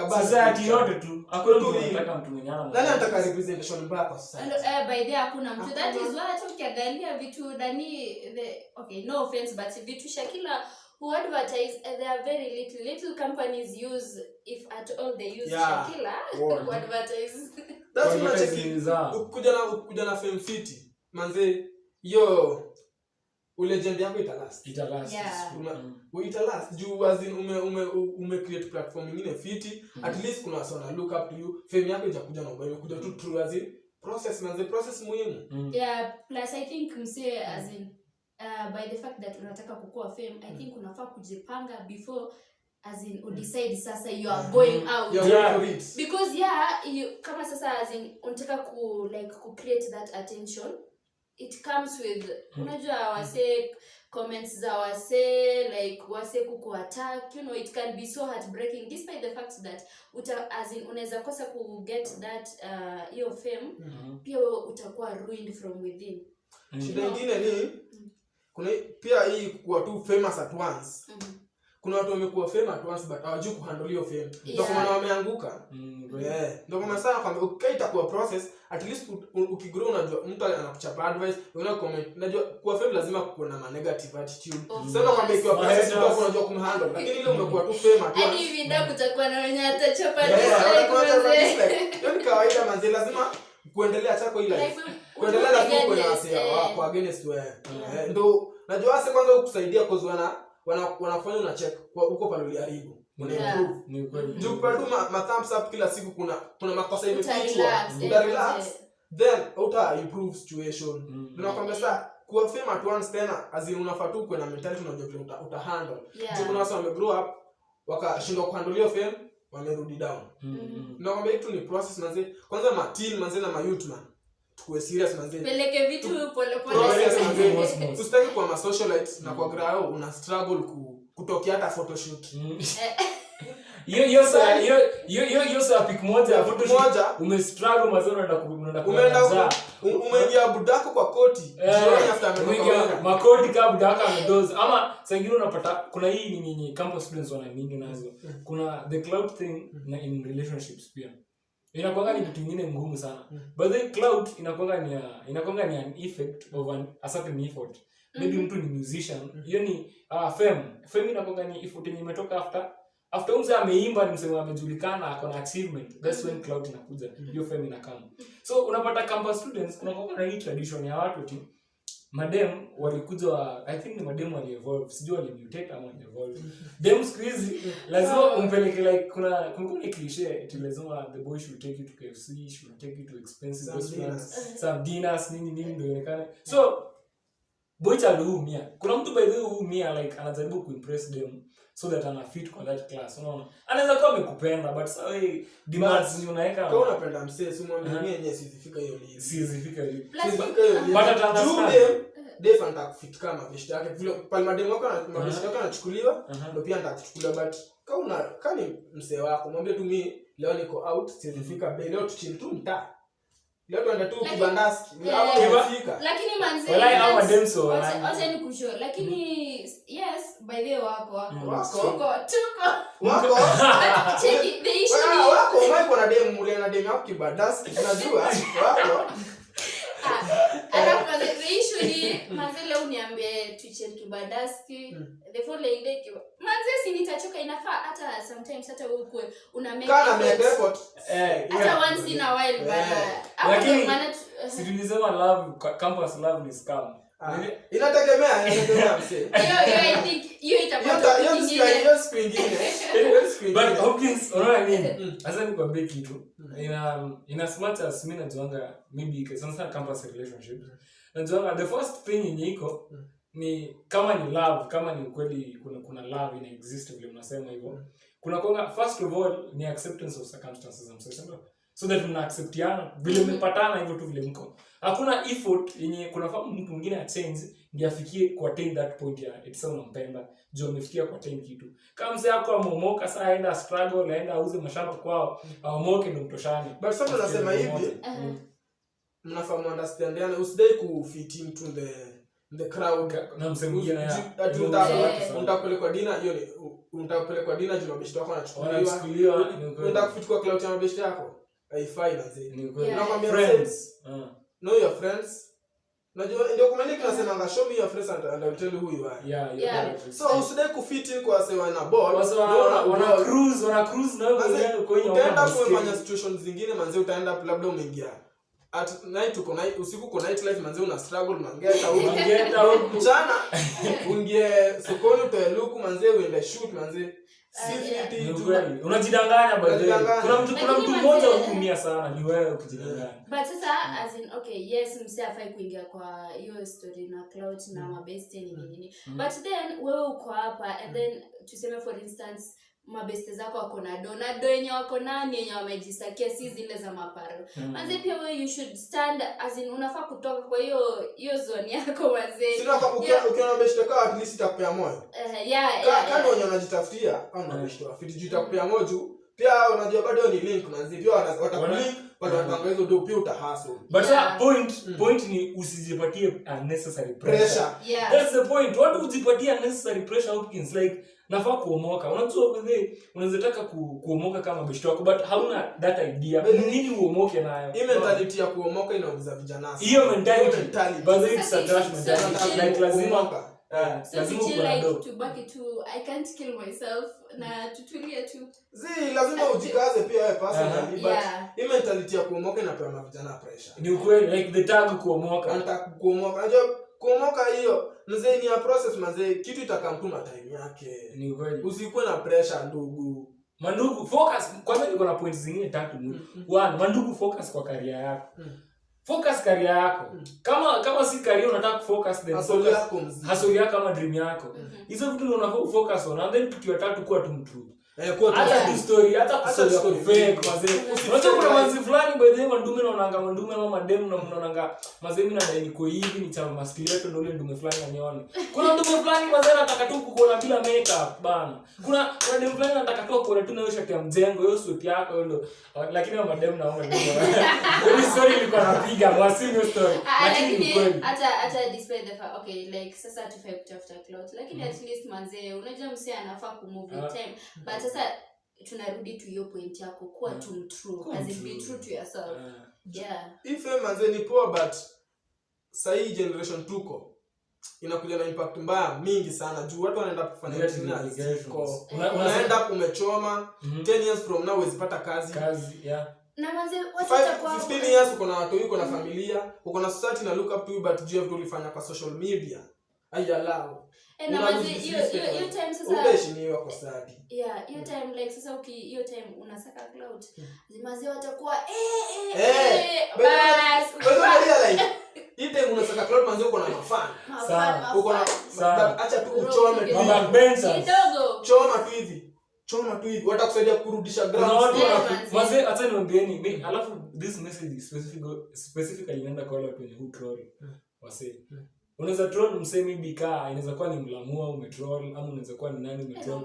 Society yote tu. Hakuna mtu anataka mtu mwenye ana. Nani anataka representation mbaya kwa society? By the hakuna mtu. That is why ukiangalia vitu ndani okay, no offense, but vitu Shakila who advertise, there are very little companies use, if at all they use Shakila to advertise. That's what ukuja na film fiti manze, yo legend yako italast. Italast juu as in ume create platform nyingine fiti. At least kuna watu wana look up to you. Fame yako itakuja na ubaya, kuja tu true as in process manze, process muhimu. Yeah, plus I think mse as in by the fact that unataka kukua fame, I think unafaa kujipanga before as in decide sasa you are going out. Yeah, for it. Because you kama sasa as in unataka ku create that attention, it comes with unajua wase comments za wase like wase kuku attack, it can be so heartbreaking despite the fact that as in unaweza kosa ku get that your fame, pia utakuwa ruined from within. Shida nyingine ni kuna pia hii kuwa tu famous at once. Kuna watu wamekuwa famous at once but hawajui kuhandle hiyo fame. Ndio kwa maana wameanguka. Ndio kwa maana sana kwamba ukiita kwa process at least ukigrow unajua mtu anakuchapa advice, una comment. Unajua kwa fame lazima kuwe na negative attitude. Sasa kwamba ikiwa process ndio unajua kumhandle. Lakini ile umekuwa tu famous at once. Hadi hivi ndio kutakuwa na wenye atachapa dislike. Ndio kawaida manzi lazima kuendelea chako ile. Kuendelea lazima kuwe na kwa against wewe. Ndio najua hasa kwanza ukusaidia cause wanafanya una check huko pale uliharibu. Ni kweli. Juu kwa tu ma thumbs up kila siku kuna makosa imefichwa. Relax. Then uta improve situation. Tunakwambia sasa kuwa fame at once tena as in unafaa tu kuwe na mentality unajua uta handle. Juu kuna watu wame grow up wakashindwa kuhandle hiyo fame, wamerudi down. Tunakwambia hitu ni process manze. Kwanza ma teen manze na ma youth man. Tukue serious manze. Peleke vitu pole pole. Tusitaki kwa ma socialites na kwa grao una struggle kutokea hata photoshoot. Hiyo saa pick moja photoshoot umestruggle mazao unaenda umeingia budako kwa koti jioni after ametoka makoti kama budaka amedoze ama sangine unapata kuna hii nini campus students wana mingi nazo kuna the cloud thing na in relationships pia inakuanga ni kitu kingine ngumu sana but the cloud inakuanga ni an effect of a certain effort. Maybe mtu ni musician hiyo ni fame inakuanga ni effort yenye imetoka after mzee ameimba ni msemo amejulikana akona achievement, that's when cloud inakuja, hiyo fame inakama. So unapata campus students kunakuwa na hii tradition ya watu eti madem walikuja I think ni madem wali evolve, sijui wali mutate ama wali evolve. Dem squeeze lazima umpeleke like kuna cliche eti lazima the boy should take you to KFC, should take you to expensive restaurants, some dinners nini ndio inaonekana. So boy aliumia. Kuna mtu by the way huumia like anajaribu kuimpress them so that ana fit kwa that class, unaona. Anaweza kuwa amekupenda but sasa wewe demands ni unaweka kama unapenda msee simwambie yenyewe sizifika hiyo level. Sizifika hiyo level. But ataunderstand. Def anataka kufit kama best yake. Vile pale madem wako na best yake anachukuliwa ndio pia anataka kuchukuliwa but kama ni msee wako mwambie tu mimi leo niko out sizifika bei leo tuchill tu mtaa. Leo tunaenda tu kibandaski. Lakini manze walai au demso acha ni kusho lakini yes by the way wako check the issue wako wako na dem mule na dem hapo kibandaski unajua wako alafu the issue ni manze leo uniambie tuichel kibandaski the following day manze si nitachoka inafaa hata sometimes hata wewe una make effort hata once in a while bana lakini si tulisema love campus love is scam inategemea msee I think hiyo itakuwa hiyo screen but Hopkins unaona nini hasa ni kwa beki tu ina smart as mimi najuanga maybe sana campus relationships najuanga the first thing yenye iko ni kama ni love kama ni kweli kuna love ina exist vile unasema hivyo kuna konga first of all ni acceptance of circumstances amsema so that mna acceptiana vile mmepatana hivyo tu vile mko hakuna effort yenye kuna mtu mwingine a change ndio afikie ku attain that point ya it's unampenda jo umefikia ku attain kitu kama mzee wako amomoka saa aenda struggle aenda auze mashamba kwao amomoke ndio mtoshane but sasa tunasema hivi mnafahamu understandiana usidai ku fit into the crowd na msemjia na unatapelekwa dinner hiyo ni unatapelekwa dinner juu mabeshte wako anachukuliwa unataka kufit kwa cloud ya mabeshte yako haifai manzi unakwambia friends know your friends najua ndio kumeni kinasema show me your friends and I'll tell you who you are yeah. So usidai kufit in kwa sewa na ball wana cruise na wewe kwenye utaenda kufanya situations zingine manzi utaenda labda umeingia at night uko night usiku uko night life manzi una struggle mangeta huko mchana ungie sokoni utaeluku manzi uende shoot manzi unajidanganya baadaye kuna mtu mmoja huumia sana ni wewe ukijidanganya but sasa as in okay yes msee afai kuingia kwa hiyo story na cloud na mabeste nini but then wewe uko hapa and then tuseme for instance mabeste zako wako na do yenye wako nani yenye wamejisakia si zile za maparo. Manze pia wewe you should stand as in unafaa kutoka kwa hiyo zone yako manze. Sina ukiona beste kwa at least itakupea moyo. Kama wenye wanajitafutia au unabeshtoa fiti juu itakupea moyo juu pia unajua bado ni link manze pia watakulink bado watanga hizo ndio pia utahustle. But point ni usijipatie unnecessary pressure. That's the point. Watu ujipatie unnecessary pressure Hopkins like nafaa kuomoka. Unajua wewe unaweza taka kuomoka kama beshto wako but hauna that idea. Nini uomoke nayo? Hii mentality ya kuomoka inaumiza vijana. Hiyo mentality but it's a trash mentality. Like lazima like to back it to I can't kill myself na tutulie tu. Lazima ujikaze pia wewe personally but hii mentality ya kuomoka inapewa vijana pressure. Ni ukweli like the tag kuomoka. Nataka kuomoka. Unajua kuomoka hiyo mzee ni a process mzee kitu itakamtuma time yake. Ni ukweli. Usikuwe na pressure ndugu. Mandugu focus kwanza niko na points zingine tatu. One, mandugu focus kwa career yako. Focus career yako. Kama si career unataka kufocus then hustle yako kama dream yako. Hizo vitu ndio unafaa focus on and then kitu ya tatu kuwa tu mtrue. Hata tu story hata kusema fake mazee. Unajua kuna manzi fulani by the way mandume naonanga mandume ama mademu na mnaonanga mazee mimi na niko hivi ni chama masculinity ndio ile ndume fulani anione. Kuna ndume fulani mazee anataka tu kukuona bila makeup bana. Kuna ndume fulani anataka tu kukuona tu na hiyo shati ya mjengo hiyo suit yako ndio lakini wa mademu naona ndio. Hiyo story ilikuwa napiga mwasini story. Lakini hata despite the fact okay like sasa tufai kutafuta clothes lakini at least manze unajua msee anafaa kumove in time but sasa tunarudi to your point yako kuwa tu true as in be true to yourself. If manze ni poor but sahi generation tuko inakuja na impact mbaya mingi sana juu watu wanaenda kufanya business unaenda umechoma 10 years from now uzipata kazi na manze wacha kwa 15 years uko na watu uko na familia uko na society na look up to you but you have to ulifanya kwa social media ayalao na manze hiyo time sasa unaheshimiwa kwa sadi hiyo time like sasa hiyo time unasaka cloud manze watakuwa bas like hii time unasaka cloud manze uko na mafan uko na acha tu uchome kidogo choma tu hivi watakusaidia kurudisha ground manze hata niambieni mimi alafu this message specifically inaenda kwa watu wenye who troll wase unaweza troll msemi bika inaweza kuwa ni mlamua umetroll ama unaweza kuwa ni nani umetroll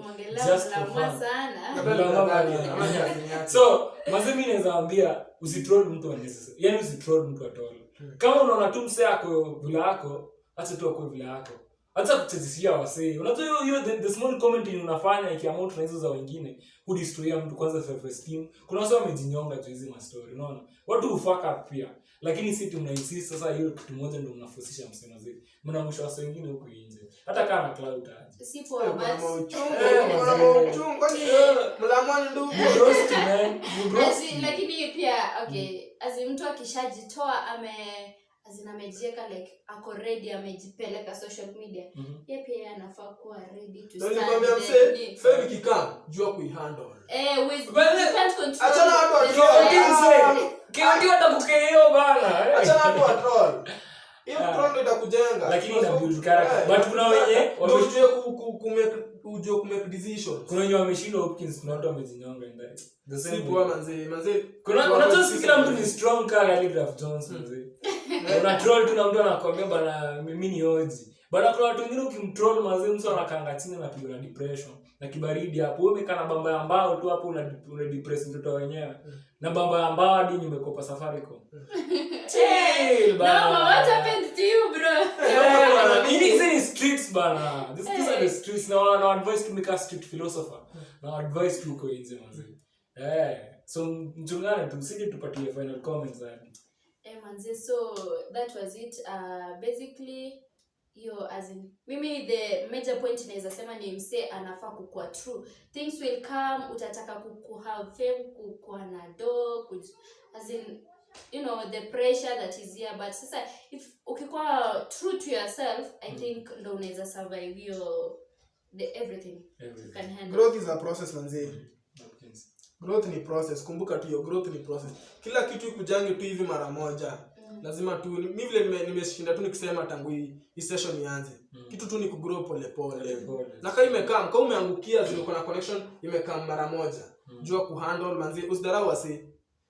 just for fun sana so manze mimi naweza ambia usitroll mtu unnecessary yani usitroll mtu at all kama unaona tu msee ako vile yako acha tu ako vile yako hata kuchezeshia wase unajua hiyo the small comment unafanya ikiamount na hizo za wengine hudestroy mtu kwanza self esteem kuna watu wamejinyonga tu hizi ma story unaona watu ufaka up pia lakini si tu mnainsist sasa hiyo kitu moja ndio mnafosisha msema zaidi mnamsha wase wengine huko nje hata kama cloud aje si poa but mlamani ndugu roast man lakini pia okay as mtu akishajitoa amejieka like ako ready amejipeleka social media yeye pia anafaa kuwa ready to stand nikwambia msee fame kikam jua kuihandle with you can't control achana watu wa ndio atakukeo bana achana watu wa troll hiyo troll itakujenga lakini ina build character but kuna wenye ujue kumake decisions kuna wenye wameshindwa Hopkins kuna watu wamejinyonga ndani the same kwa manze kuna kila mtu ni strong kama Calligraph Jones manze una troll tu na mtu anakuambia bana mimi ni oji bana kuna watu wengine ukimtroll manze mtu anakanga chini na pigo na depression na kibaridi hapo wewe kana bamba ya mbao tu hapo una depress mtoto wenyewe na bamba ya mbao hadi nimekopa Safaricom chill bana no what happened to you bro in the streets bana these are the streets now advice to make a street philosopher now advice to go inze manze so mjungane tusije tupatie final comments hadi manze so that was it basically as in mimi the major point naweza sema ni msee anafaa kukua true things will come utataka have fame kukua na as in you know the pressure that is here but sasa if ukikuwa true to yourself I think ndo unaweza survive everything you can handle. Growth is a process manze. Growth ni process, kumbuka tu hiyo growth ni process. Kila kitu ikujange tu hivi mara moja lazima tu mimi vile nimeshinda tu nikisema tangu hii session ianze Kitu tu ni kugrow pole pole. Na kama imekaa kama umeangukia ziko na connection imekaa mara moja. Jua kuhandle manzi usidharau wasi.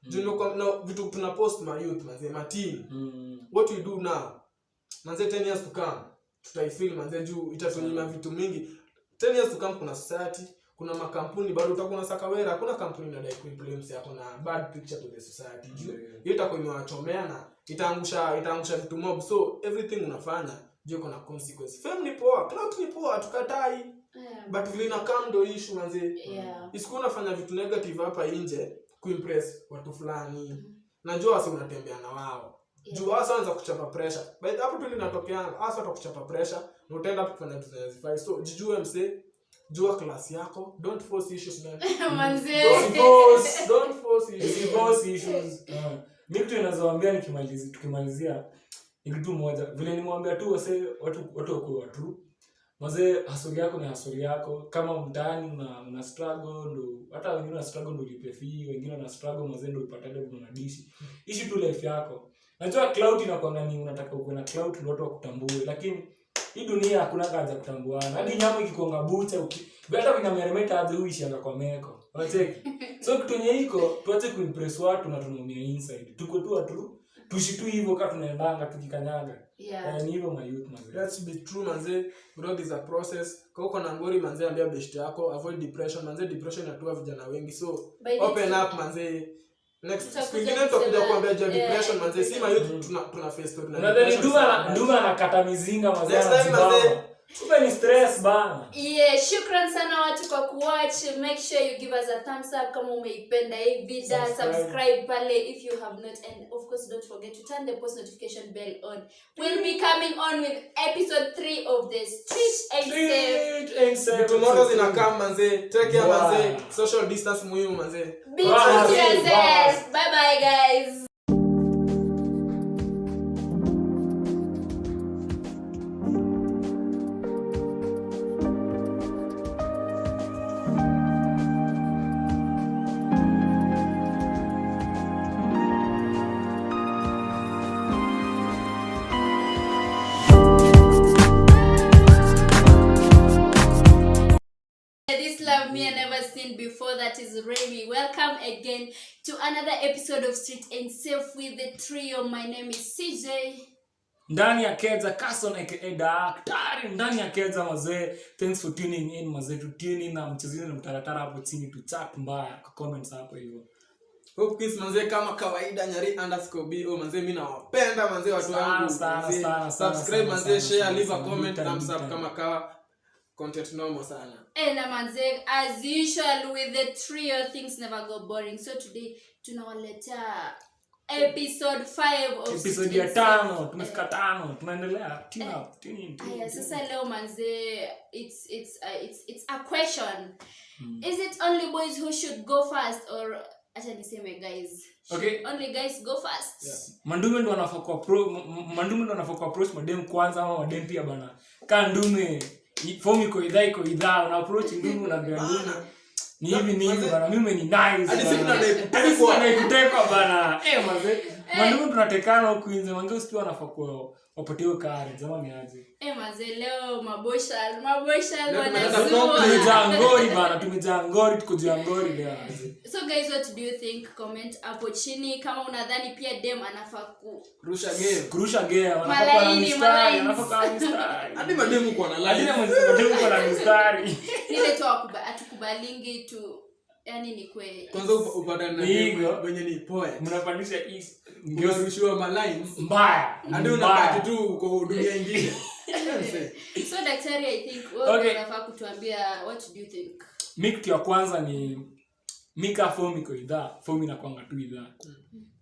Jua na vitu tuna post ma youth manzi ma team. What we do now? Manzi 10 years to come. Tutaifeel manzi juu itatunyima vitu mingi. 10 years to come kuna society, kuna makampuni bado utakuwa sakawera, hakuna kampuni inadai kuinfluence yako na bad picture to the society. Hiyo itakuwa imewachomea na itaangusha vitu mob. So everything unafanya juu kuna consequence. Fame ni poa, clout ni poa, tukatai. But vile ina come do issue manzi. Isikuwa unafanya vitu negative hapa nje kuimpress watu fulani. Najua wasi unatembea na wao. Juu hasa anza kuchapa pressure. But hapo tu linatokea hasa utakuchapa pressure na utaenda kufanya vitu zinazifai. So jijue mse, jua class yako, don't force issues man. Manze. Don't force issues. Mimi kitu ninazowaambia tukimalizia ni kitu moja. Vile nimwambia tu watu wako watu. Maze hustle yako ni hustle yako. Kama mtaani una struggle ndo hata wengine una struggle ndo ulipe fee, wengine una struggle maze ndo upate ndio unadishi. Ishi tu life yako. Najua cloud inakuwa ni unataka uwe na cloud ndio watu wakutambue, lakini hii dunia hakuna haja kutambuana. Hadi nyama ikikonga bucha hata kunameremeta hadi uishi anga kwa meko. Unacheki? So kitu yenye iko tuache kuimpress watu na tunaumia inside. Tuko tu watu tuishi tu hivyo kama tunaendanga tukikanyaga. Ni hivyo my youth manze. Let's be true manze. Growth is a process. Kwa uko na ngori manze, ambia best yako avoid depression manze. Depression inatua vijana wengi. So open up manze. Next kwingine tutakuja kuambia juu depression manze, si ma youth tuna face story na unadhani nduma anakata mizinga manze. Kumbe ni stress bana. Shukran sana watu kwa kuwatch. Make sure you give us a thumbs up kama umeipenda hii video, subscribe pale if you have not, and of course don't forget to turn the post notification bell on. We'll be coming on with episode 3 of the Street and Safe. Tomorrow's in a come manze. Take care manze. Social distance muhimu manze. Be true to yourself. Bye bye guys. Before that is Remy. Welcome again to another episode of Street and Safe with the trio. My name is CJ. Ndani ya Keza Carson aka Daktari. Ndani ya Keza mazee. Thanks for tuning in mazee. To tune in na mchezini na mtaratara hapo chini tu chat mbaya kwa comments hapo hivyo. Hope kiss manze kama kawaida Nyari_BO manze, mimi nawapenda manze watu wangu. Subscribe manze, share, leave a comment, thumbs up kama kawa. Content normal sana. Na manze, as usual with the trio, things never go boring. So today tunawaletea episode 5 of episode ya 5. Tumefika 5. Tunaendelea. Tune in. Sasa leo manze, it's a question. Is it only boys who should go first, or acha niseme guys? Okay. Only guys go first. Mandume ndo wanafaa ku approach madem kwanza ama madem pia bana. Kandume form iko idhaa una approach ndugu na ndugu ni hivi bana, mimi ni nice hadi sisi tunaikutekwa bana. Manze mandugu tunatekana huku nje, manze usipo wanafaa ku wapatiwe kare zama ni aje. Manze leo mabosha tumejaa ngori tuko ngori leo. So guys, what do you think? Comment hapo chini kama unadhani pia dem anafaa kurusha game wanafaa na mistari, hadi mademu kwa na line, mademu kwa na mistari ile tu atukubalingi tu, yani ni kwe kwanza upata na wenye ni poet mnapandisha ndio rushiwa ma lines mbaya hadi unapata tu kwa dunia nyingine. So daktari, I think unafaa kutuambia what do you think? Miki ya kwanza ni mika form iko idhaa, form inakuanga tu idhaa.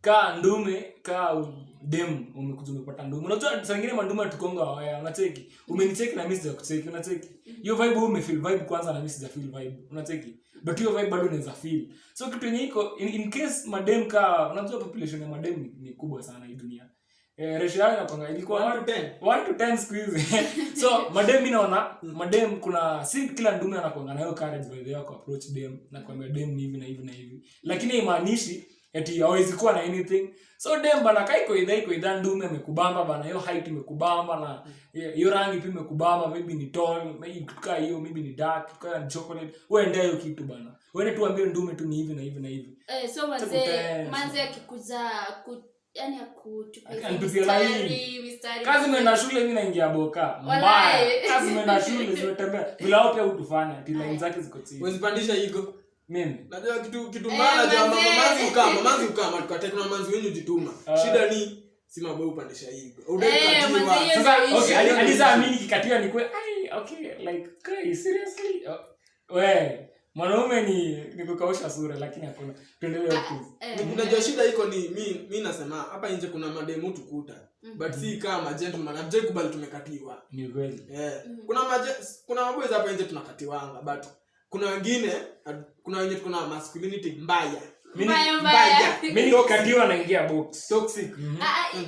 Ka ndume ka dem umekuja umepata ndume. Unajua saa nyingine mandume tukonga waya, unacheki. Umenicheki na mimi sijakucheki, unacheki. Hiyo vibe umefeel vibe kwanza na mimi sijafeel vibe, unacheki. But hiyo vibe bado unaweza feel. So kitu yenye iko in case madem ka, unajua population ya madem ni kubwa sana hii dunia. Ratio yao inakuanga ilikuwa 1 to 10 siku hizi. So madem mimi naona madem kuna si kila ndume anakuanga nayo courage by the way ku approach dem na kuambia dem ni hivi na hivi na hivi. Lakini haimaanishi eti hawezi kuwa na anything. So dem bana kaiko idha ndume amekubamba bana, hiyo height imekubamba na hiyo rangi pia imekubamba, maybe ni tall, maybe kutoka hiyo, maybe ni dark, kutoka ni chocolate, wewe ndio hiyo kitu bana. Wewe tuambie ndume tu ni hivi na hivi na hivi. So manze akikuza yani mistari. Kazi menda shule mimi naingia boka. Mbaya. Kazi menda shule zinatembea. Bila wao pia utufanya, line zake ziko chini. Usipandisha ego. Mimi. Najua kitu mbaya na manzi ukama tukate kuna manzi wenyu jituma. Shida ni si maboy upandisha ego. Udekatiwa. Sasa okay, alizaamini kikatiwa ni kwe. Okay, like crazy seriously. We mwanaume ni kukausha sura lakini hakuna. Tuendelee huko. Unajua shida iko ni mimi nasema hapa nje kuna mademu tukuta. But si kama gentleman, kubali tumekatiwa. Ni kweli. Kuna maboys hapa nje tunakatiwanga but kuna wengine kuna masculinity mbaya. Mimi ndio katiwa naingia box. Toxic.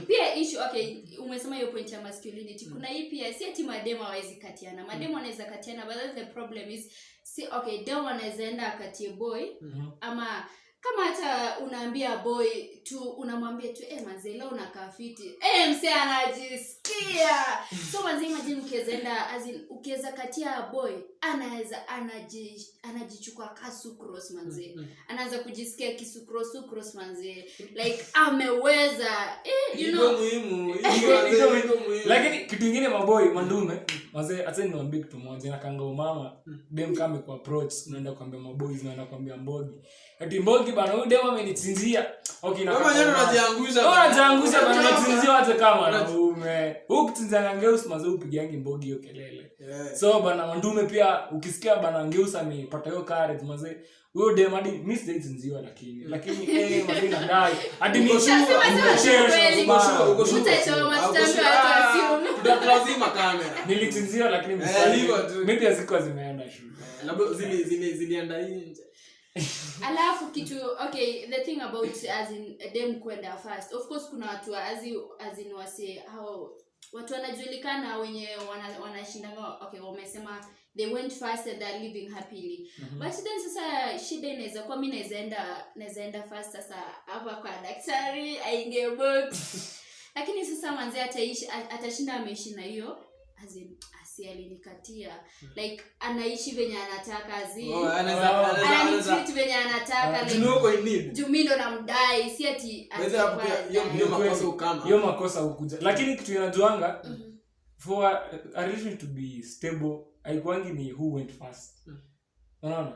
Pia issue okay, umesema hiyo point ya masculinity. Kuna hii pia si ati mademo hawezi katiana. Mademo wanaweza katiana but the problem is okay, demo anaweza enda akatie boy ama kama hata unaambia boy tu unamwambia tu manze leo unakaa fiti. Mse anajisikia. So manze imagine ukiweza katia boy anajichukua kasucrose manze. Anaanza kujisikia kisucrose manze. Like ameweza you know muhimu. Lakini kitu kingine maboy mandume manze acha niwaambie kitu moja na kanga mama dem kama kwa approach unaenda kuambia maboys unaenda kuambia mbogi. Ati mbogi bana huyu dem amenitsinzia. Okay na kama yeye unajiangusha bana unatsinzia hata kama naume. Ukitsinzia ngeus manze upigiangi mbogi hiyo kelele. So bana mandume pia ukisikia bana ngeus amepata hiyo courage manze huyo dem hadi miss dates nziwa lakini manze nadai hadi ni tutazima kamera nilitsinzia lakini maybe azikuwa zimeenda shule labda zilienda nje. Alafu kitu okay, the thing about as in dem kwenda first, of course kuna watu as in wase how watu wanajulikana wenye wanashindana okay, wamesema they went first and they're living happily. But then sasa shida inaweza kwa mimi naweza enda first sasa hapa kwa daktari aingie box. Lakini sasa manzi atashinda ameishi na hiyo as in alinikatia like anaishi venye anataka ananitreat venye anataka like jumindo na mdai si ati hiyo makosa ukuja. Lakini kitu inajuanga for a relationship to be stable haikuangi ni who went first.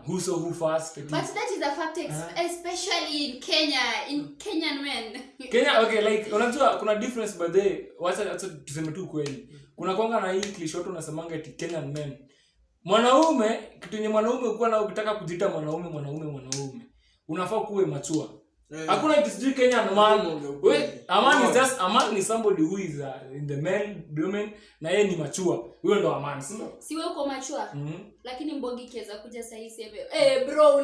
Who first. But that is a fact especially in Kenyan men. Kenya okay like unajua kuna difference by the wacha tuseme tu kweli. Kuna kwanga na hii cliche unasemanga eti Kenyan men. Mwanaume kitu yenye mwanaume ukiwa na ukitaka kujiita mwanaume unafaa kuwe mature. Hakuna kitu sijui Kenyan man. A man is somebody who is in the male domain na yeye ni mature. Huyo ndo a man, sio? Si wewe uko mature. Lakini mbogi kiweza kuja sasa hivi bro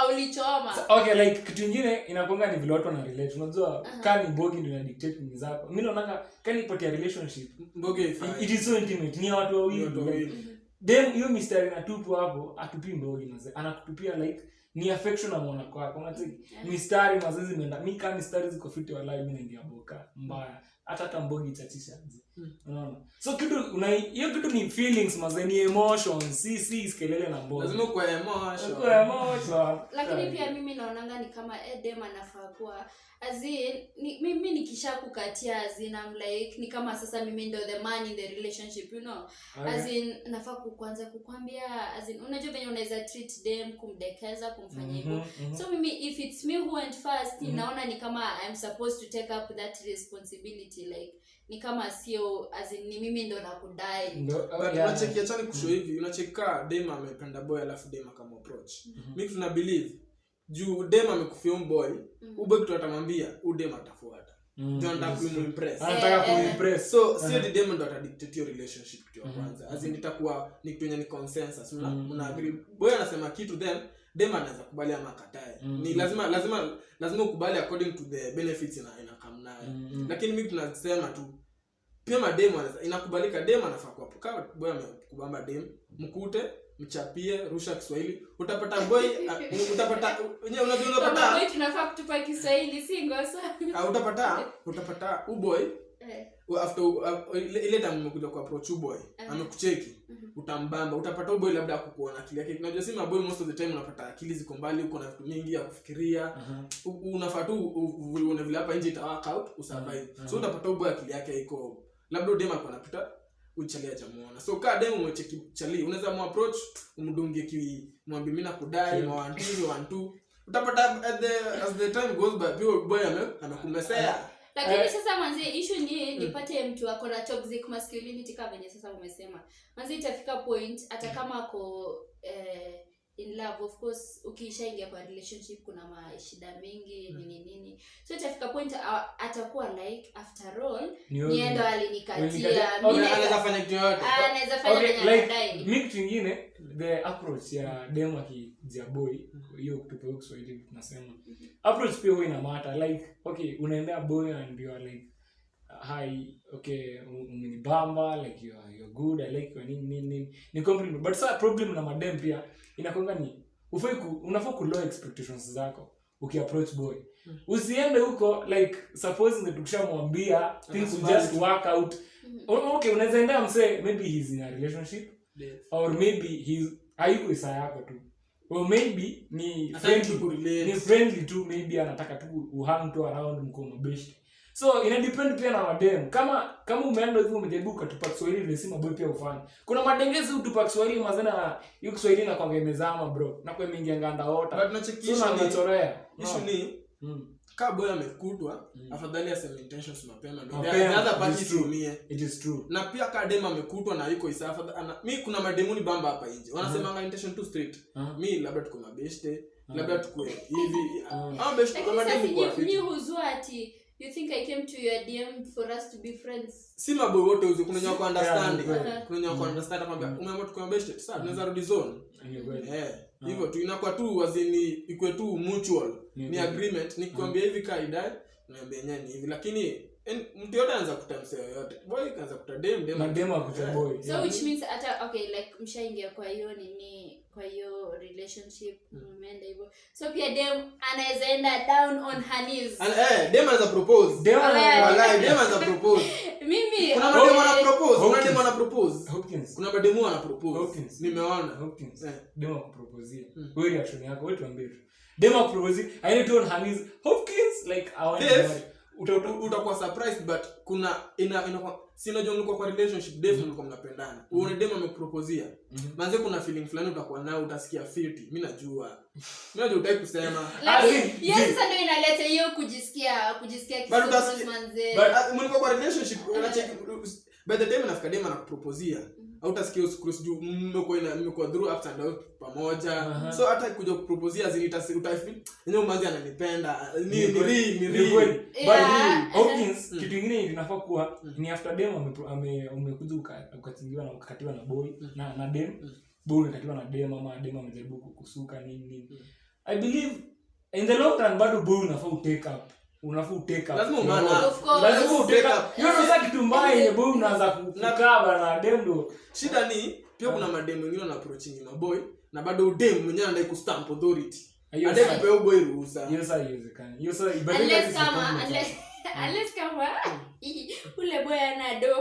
ulichoma. Okay like kitu kingine inakonga ni vile watu wana relate. Unajua kani mbogi ndio ina dictate ni zako. Mimi naona kani ipatia relationship. Mbogi it is so intimate. Ni watu wawili. Then hiyo mystery na tupo hapo atupi mbogi mzee. Anakutupia like ni affection na mwana kwako. Unataka mistari mazizi imeenda. Mimi kama mistari ziko fiti wallahi mimi naingia boka. Mbaya. Hata mbogi chachisha. Unaona? So hiyo kitu ni feelings maze ni emotions. Si kelele na mbogi. Lazima kwa emotion. Lakini pia mimi naonanga ni kama dem anafaa kuwa mimi nikishakukatia I'm like ni kama sasa mimi ndo the man in the relationship you know. Nafaa kuanza kukwambia unajua venye unaweza treat them kumdekeza kumfanyia hivyo. So mimi if it's me who went first naona ni kama I'm supposed to take up that responsibility like ni kama sio ni mimi ndo nakudai. But unachekia chani kusho hivi unacheka dem amependa boy alafu dem kama approach. Mimi tuna believe juu dem amekufia boy ube kitu atamwambia dem atafuata. Ndio anataka kumimpress. Anataka kumimpress. So sio the dem ndo atadictate your relationship kitu ya kwanza. Itakuwa ni kitu yenye ni consensus. Una agree. Boy anasema kitu then dem anaweza kubali ama akatae. Ni lazima ukubali according to the benefits inakam nayo. Lakini mimi tunasema tu pia madem inakubalika dem anafaa kwa kama boy amekubamba dem mkute mchapie rusha Kiswahili utapata boy utapata unapata boy tunafaa kutupa Kiswahili si ngosa utapata boy after ile time umekuja kwa approach boy amekucheki utambamba utapata boy labda kukuona akili yake unajua si maboy most of the time unapata akili ziko mbali uko na vitu mingi ya kufikiria unafaa tu uone vile hapa nje ita work out usurvive so utapata boy akili yake iko labda dem alikuwa anapita uchalia jamuona so ka dem umecheki chali unaweza mu approach umdungie kiwi mwambie mimi nakudai na 1 utapata as the time goes by boy amekumesea. Lakini sasa manzi issue ni nipate mtu wako na toxic masculinity kama venye sasa umesema. Manzi itafika point hata kama ako in love, of course ukishaingia kwa relationship kuna mashida mingi nini. So itafika point atakuwa like after all ni ndo alinikatia mimi anaweza fanya kitu yote. Anaweza fanya like mimi kitu kingine the approach ya dem akijia boy hiyo kutupa Kiswahili tunasema approach pia huwa ina matter like okay unaendea boy and you are like hi okay umenibamba like you're good I like your nini ni compliment but sa problem na madem pia inakonga ni unafaa ku low expectations zako ukiapproach boy usiende huko like supposing tukishamwambia things will just work out okay unaweza enda msee maybe he's in a relationship or maybe he's hayuko isa yako tu or maybe ni friendly tu maybe anataka tu uhang tu around mkono best so ina depend pia na madem kama umeenda hivyo umejaribu kutupa Kiswahili lazima boy pia ufanye kuna madengezi utupa Kiswahili mazana hiyo Kiswahili na kwanga imezama bro na kwa imeingia nganda hota but nachekisha ni ka boy amekutwa afadhali aseme intentions mapema ndio another party tumie it is true na pia ka dem amekutwa na yuko isafa mimi kuna mademuni bamba hapa nje wanasema intention too straight mimi labda tuko mabeste labda tukue hivi best kama dem kwa ni huzua ati you think I came to your DM for us to be friends si maboy wote uzi kuna nyako understanding kuna nyako understand kwamba umeamua tuko best sasa tunaweza rudi zone hivyo tu inakuwa tu wazini ikwe tu mutual ni agreement nikwambia hivi kaida niambia nyani hivi lakini mtu yote anaanza kutamsea yote boy kaanza kutadem akuta boy so which means hata okay like mshaingia kwa hiyo nini kwa hiyo relationship umeenda hivyo so pia dem anaweza enda down on her knees dem anaweza propose wallahi dem anaweza propose mimi kuna madem ana propose kuna madem ana propose nimeona dem akuproposia wewe reaction yako wewe tuambie dem akuproposia I need to on her knees Hopkins like I want utakuwa surprised but kuna inakuwa sina jongo kwa relationship definitely mlikuwa mnapendana uone dem amekuproposia manze kuna feeling fulani utakuwa nayo utasikia fiti mimi najua utaki kusema yes sasa ndio inaleta hiyo kujisikia kitu manze but mlikuwa kwa relationship by the time unafika dem anakuproposia au utasikia usikrus juu mmekuwa through ups and downs pamoja so hata kuja kuproposia utafeel yenyewe manzi ananipenda ni but Hopkins kitu kingine inafaa kuwa ni after dem umekuja ukatingiwa na ukakatiwa na boy na dem boy ukakatiwa na dem ama dem amejaribu kukusuka nini I believe in the long run bado boy unafaa utake up lazima utake up hiyo ndio sasa kitu mbaya yenye boy unaanza kukaba na dem ndo shida ni pia kuna madem wengine wana approaching maboy na bado dem mwenyewe anadai ku stamp authority ade kupea boy ruhusa hiyo sasa haiwezekani hiyo sasa unless kama ule boy ana do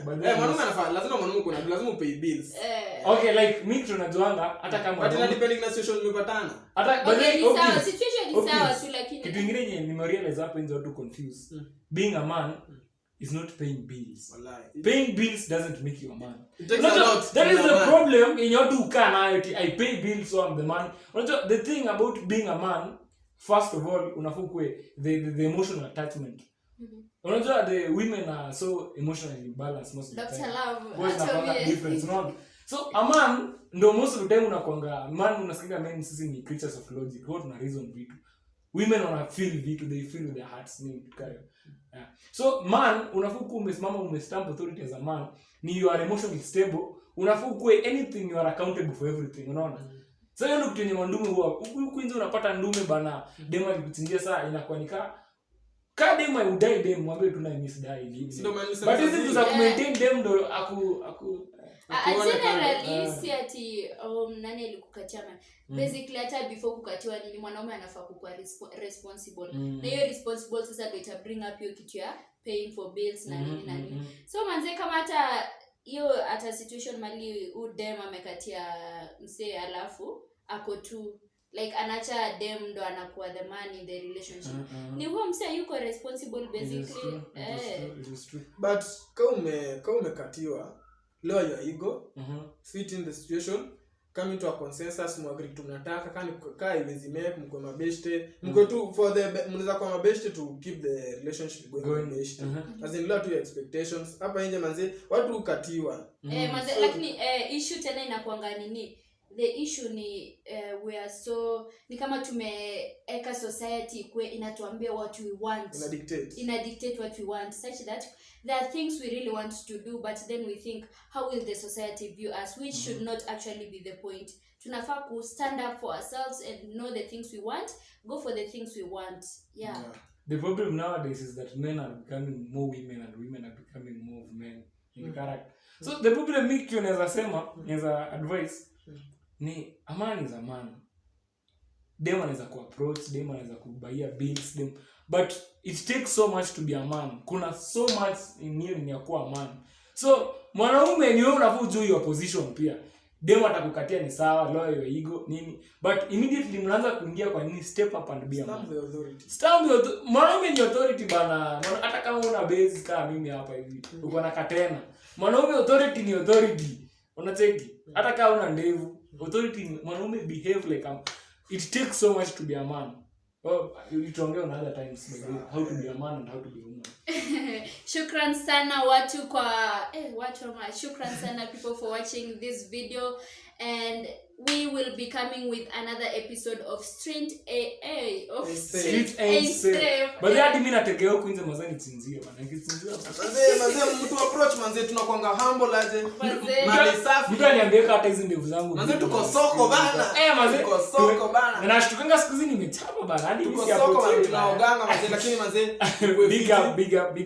mwanaume anafaa lazima upay bills okay like mimi tunajuanga hata kama but ina depending na situation umepatana hata okay situation ni sawa tu lakini kitu kingine yenye nimerealize hapo nje watu confuse being a man is not paying bills. Wallahi. Paying bills doesn't make you a man. That is the problem in your two can I pay bills so I'm the man. The thing about being a man, first of all, unafukwe the emotional attachment. Unajua the women are so emotionally balanced most of the time. Dr. Love. Difference, no? So a man ndo most of the time unakwanga man unasikia men sisi ni creatures of logic. What na reason vitu. Women wana feel vitu, they feel with their hearts ni kayo. Yeah. So man unafuku umesimama umestamp authority as a man ni you are emotionally stable unafuku anything you are accountable for everything unaona. So hiyo ndio kitu yenye wandume huwa huku nje unapata ndume bana dema alikuchingia saa inakuwa nika kade my udai dem mwambie tuna miss die hivi. Ndio maana But hizi tu za maintain dem ndo aku generally si ati nani alikukatia basically hata before kukatiwa nini mwanaume anafaa kuwa responsible na hiyo responsible sasa ndio ita bring up hiyo kitu ya paying for bills na nini na nini. So manze kama hata hiyo hata situation mali udem amekatia msee alafu ako tu like anacha dem ndo anakuwa the man in the relationship. Ni huo msee yuko responsible basically. It is true. But kama umekatiwa lower your ego, fit in the situation, come into a consensus, muagree tunataka kama iwezi make mko mabeshte mko tu for the mnaweza kwa mabeshte to keep the relationship going mabeshte as in lot of expectations hapa nje manze watu ukatiwa manze lakini issue tena inakuanga nini the issue ni we are so ni kama tumeeka society kwe inatuambia what we want, ina dictate what we want, such that there are things we really want to do but then we think how will the society view us, which should not actually be the point. Tunafaa ku stand up for ourselves and know the things we want, go for the things we want. Yeah. The problem nowadays is that men are becoming more women and women are becoming more of men in character. So the problem me tunaweza sema naweza advice ni amani za man. Dem anaweza ku approach, dem anaweza kubaia bills, dem, but it takes so much to be a man. Kuna so much in you ni ya kuwa man. So mwanaume ni wewe unafaa ujue your position pia. Dem atakukatia ni sawa, lower your ego nini, but immediately mnaanza kuingia kwa nini step up and be a man. Stand the authority. Mwanaume ni authority bana. Hata kama una base kama mimi hapa hivi uko na katena. Mwanaume authority ni authority. Unacheki? Hata kama una ndevu authority, mwanaume behave like it takes so much to be a man. Tuongea on other times how to be a man and how to be a woman. Shukran sana watu kwa shukran sana people for watching this video, and we will be coming with another episode of Street Safe. But that mimi nategea huko nje mazani chinzia bana. Nikichinzia manze mtu approach manze tunakuanga humble aje. Mali safi. Mtu aniambia hata hizo ndevu zangu. Manze tuko soko bana. Manze tuko soko bana. Na nashtukanga siku hizi nimechapa bana. Hadi tuko soko bana tunaoganga manze, lakini manze big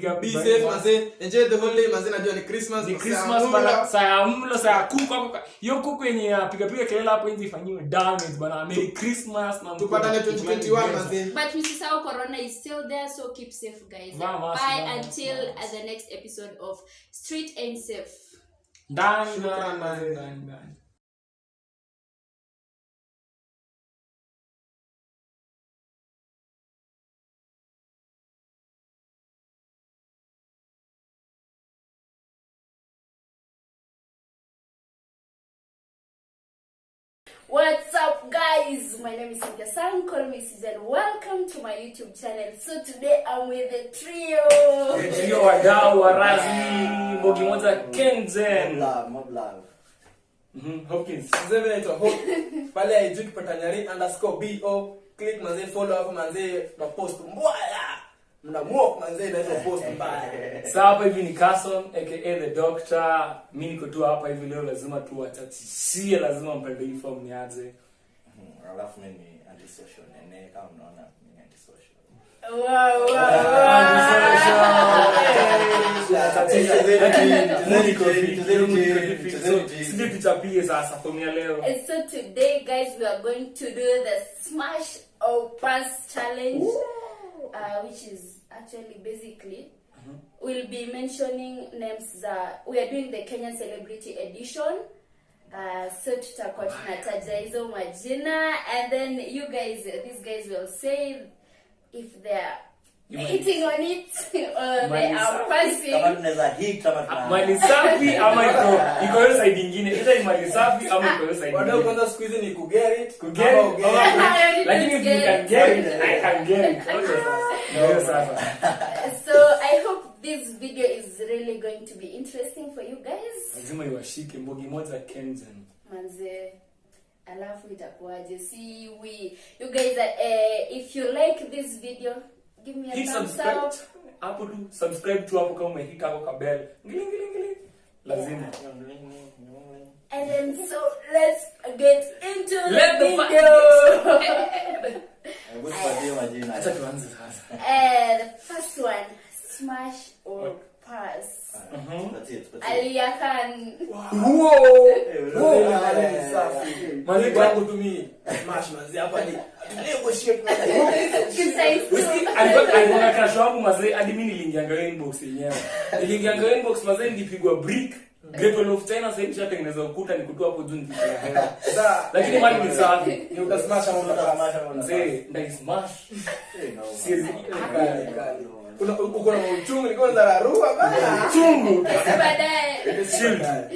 up. Be safe manze. Enjoy the whole day manze, najua ni Christmas. Ni Christmas bana. Saa mlo saa kuku hapo. Hiyo kuku yenye piga kelele hapo nje ifanywe damage bana. Merry Christmas na tupatane 2021 manze. But Mrs. Corona is still there, so keep safe guys. Bye until the next episode of Street Ain't Safe. Done. What's up guys, my name is Cynthia Sang, call me Sis, and welcome to my YouTube channel. So today I'm with the trio. The trio wadau warazi Mbogi moja Kenzen. Mob love. Hopkins. Seven naitwa Hope. Pale haijui kipata nyari _BO. Click manze, follow hapo manze, na post mbaya. Mnamwok manze na hizo post mbaya. Sasa hapa hivi ni Carson aka the Doctor. Mimi niko tu hapa hivi leo, lazima tu watachisia, lazima mpende hii form nianze. Alafu mimi anti-social nene kama mnaona mimi anti-social. So today guys we are going to do the smash or pass challenge. Which is actually basically we'll be mentioning names we are doing the Kenyan celebrity edition, so tutakuwa tunataja hizo majina, and then these guys will say if they are hitting on it or they are passing. Kama tunaweza hit kama mali safi ama iko hiyo side nyingine, either mali safi ama iko hiyo side nyingine. Wadau kwanza siku hizi ni kuget it. Lakini if you can get it, I can get it. Okay. So I hope this video is really going to be interesting for you guys. Lazima iwashike Mbogi moja Kenzen. Manze, alafu itakuwaje? See you guys if you like this video, give me a thumbs up. Hapo tu subscribe tu hapo kama umehika hapo kabel. Ngili. Lazima. And then so let's get into the video. Acha tuanze sasa. The first Mali wangu tumii smash manzi hapa ni leo shit alikuwa crush wangu mazee hadi mimi niliingianga inbox yenyewe. Niliingianga inbox mazee nilipigwa brick. Grade 12 of China sasa nishatengeneza ukuta nikutoa hapo juu nikitia hela. Lakini mali ni safi. Ni utasmash au utasmash mzee ndai smash. Siwezi kali. Uko na uchungu ni kwanza rarua bana. Uchungu. Baadaye.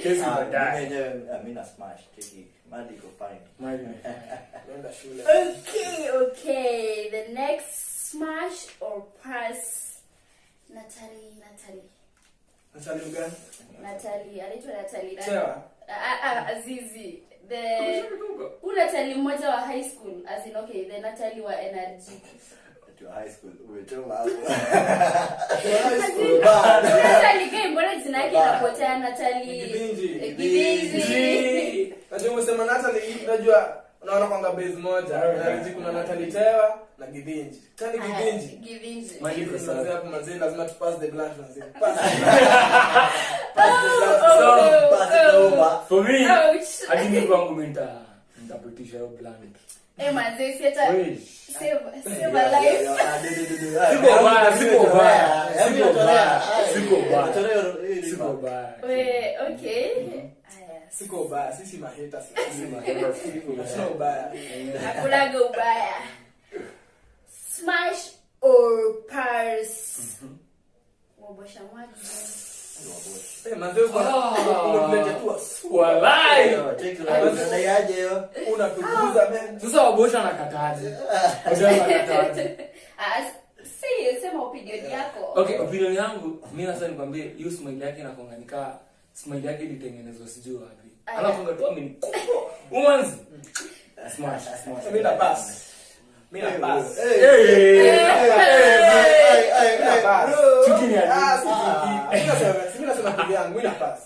Kesi baadaye. Amina smash tiki. Madi go fine. Mali. Nenda shule. Okay. The next smash or pass. Natalie. Natalie gani? Natalie. Anaitwa Natalie. Chewa. Azizi. Natalie mmoja wa high school. As in okay, the Natalie wa NRG. To high school. Umetoka hapo. Natalie gani mbona jina yake inapotea Natalie? Gibinji. Ndio umesema Natalie unajua unaona kwanga base moja. Kuna Natalie Tewa na Gibinji. Kani Gibinji. Mali kwa sababu hapo mazee lazima tu pass the blunt mazee. for me hadi mimi kwangu nitapitisha hiyo blank. Mazee si hata save life. Siko baya. Okay. Siko baya, sisi maheta sio baya. Hakulaga ubaya. Smash or pass? Wabosha mwaji. Manzeo unatuleta tu Walai. Unadaiaje hiyo? Unatuguza men. Sasa wabosha nakataje? Sema opinion yako. Okay, opinion yangu mimi sasa nikwambie hiyo smile yake inakonganika smile yake ilitengenezwa sijui wapi. Alafu ngatoa mimi. Umanzi. Smash. Mimi na pass. Mimi nasema kitu yangu, mimi na pass.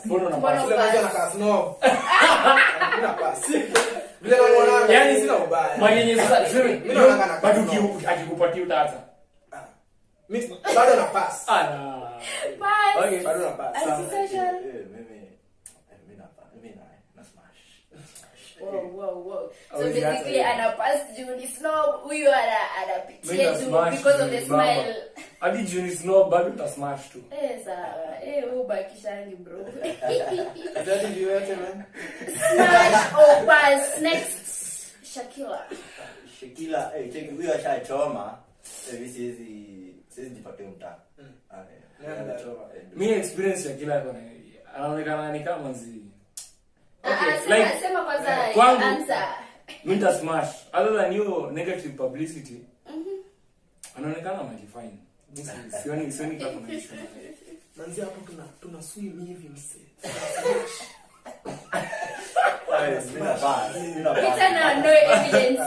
Mbona na pass? Sile moja na pass no. Mimi na pass. Vile naona yani sina ubaya. Mwenye sasa tuseme mimi naona kana bado akikupatia utaacha. Mimi bado na pass. Pass. Okay, Bado na pass. Antisocial. Mimi na smash. Wow. So Oh, basically ana pass juu ni snob, huyu anapitia Mimi na juu smash because of the juu, smile. hadi juu ni snob bado uta smash tu. Sawa. Ubakishangi bro. Jadi viwete man. Smash or pass. Next. Shakila, Cheki huyo ashachoma. Siwezi jipatie mtaa. Mimi experience ya kila kona anaonekana ni kama nzi. Okay, sema kwanza kwangu, answer. Mimi nita smash. Other than you negative publicity. Anaonekana majifine. Sioni kama kuna issue. Manzi hapo tuna swim hivi mse. No evidence.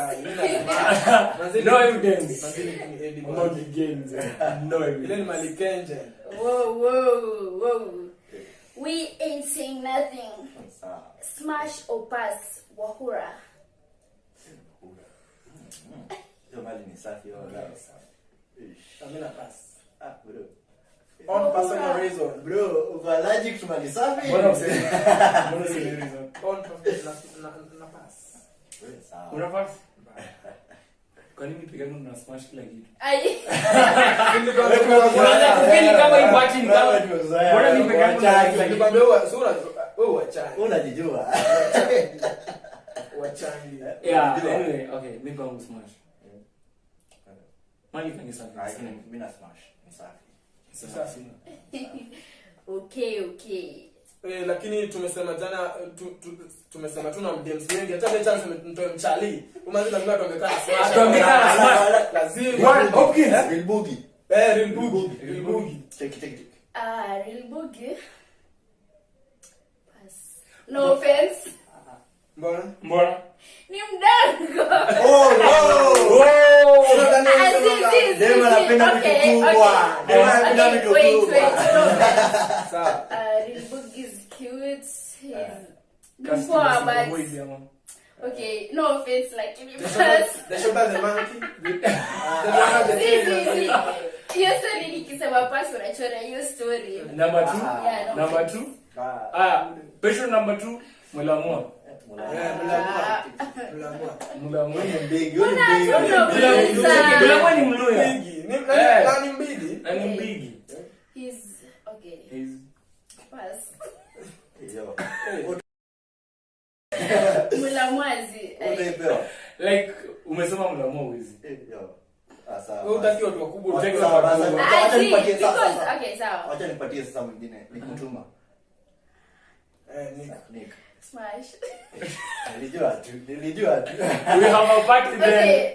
No evidence. Manzi ni Eddie. About the games. No Ile evidence. ni Malikenje. Whoa. We ain't saying nothing. Smash or pass, Wahura. Hiyo mali ni safi wala. Mimi na pass. Bro. On personal reason. Bro, uko allergic to mali safi? Mbona useme reason? On na pass. Sawa. Una pass? Kwa nini pika ndo na smash kila kitu? Unaanza kufeel kama ibati ni kama. Mbona ni peka yangu na kila kitu? Nikwambia wewe wachani. Unajijua. Wachani. Yeah, anyway, okay, mimi kwangu smash. Mali fanya safi. Mimi na smash. Ni safi. Sasa. Okay. Lakini tumesema jana tumesema tuna mdems wengi hata ile chance mtoe mchali. Umanzi lazima tuongekaa smash. Tuongekaa smash. Lazima. One okay. Real boogie. Real boogie. Check. Real boogie. Pass. No offense. Mbona? Ni mdogo. Oh no. Dema anapenda vitu kubwa. Sawa. Real boogie is cute. He's poor, but okay, no offense, like in pass. The shoulder the monkey. Hiyo story nikisema pass unachora hiyo story. Number 2. Patient number 2 Mulamwa. Mulamwa ni mbigi. Mulamwa ni Mluya. Ni mbigi. Na ni mbigi. He's okay. He's Pass. Yo. Mulamwazi. like umesema Mulamwa wizi. Yo. Asa. Wewe utaki watu wakubwa. Utaki Sawa, watu basi. wakubwa. Acha nipatie Because sasa. okay, sawa. Acha nipatie sasa mwingine nikutuma. Nick. Smash. Nilijua tu. We have a party then.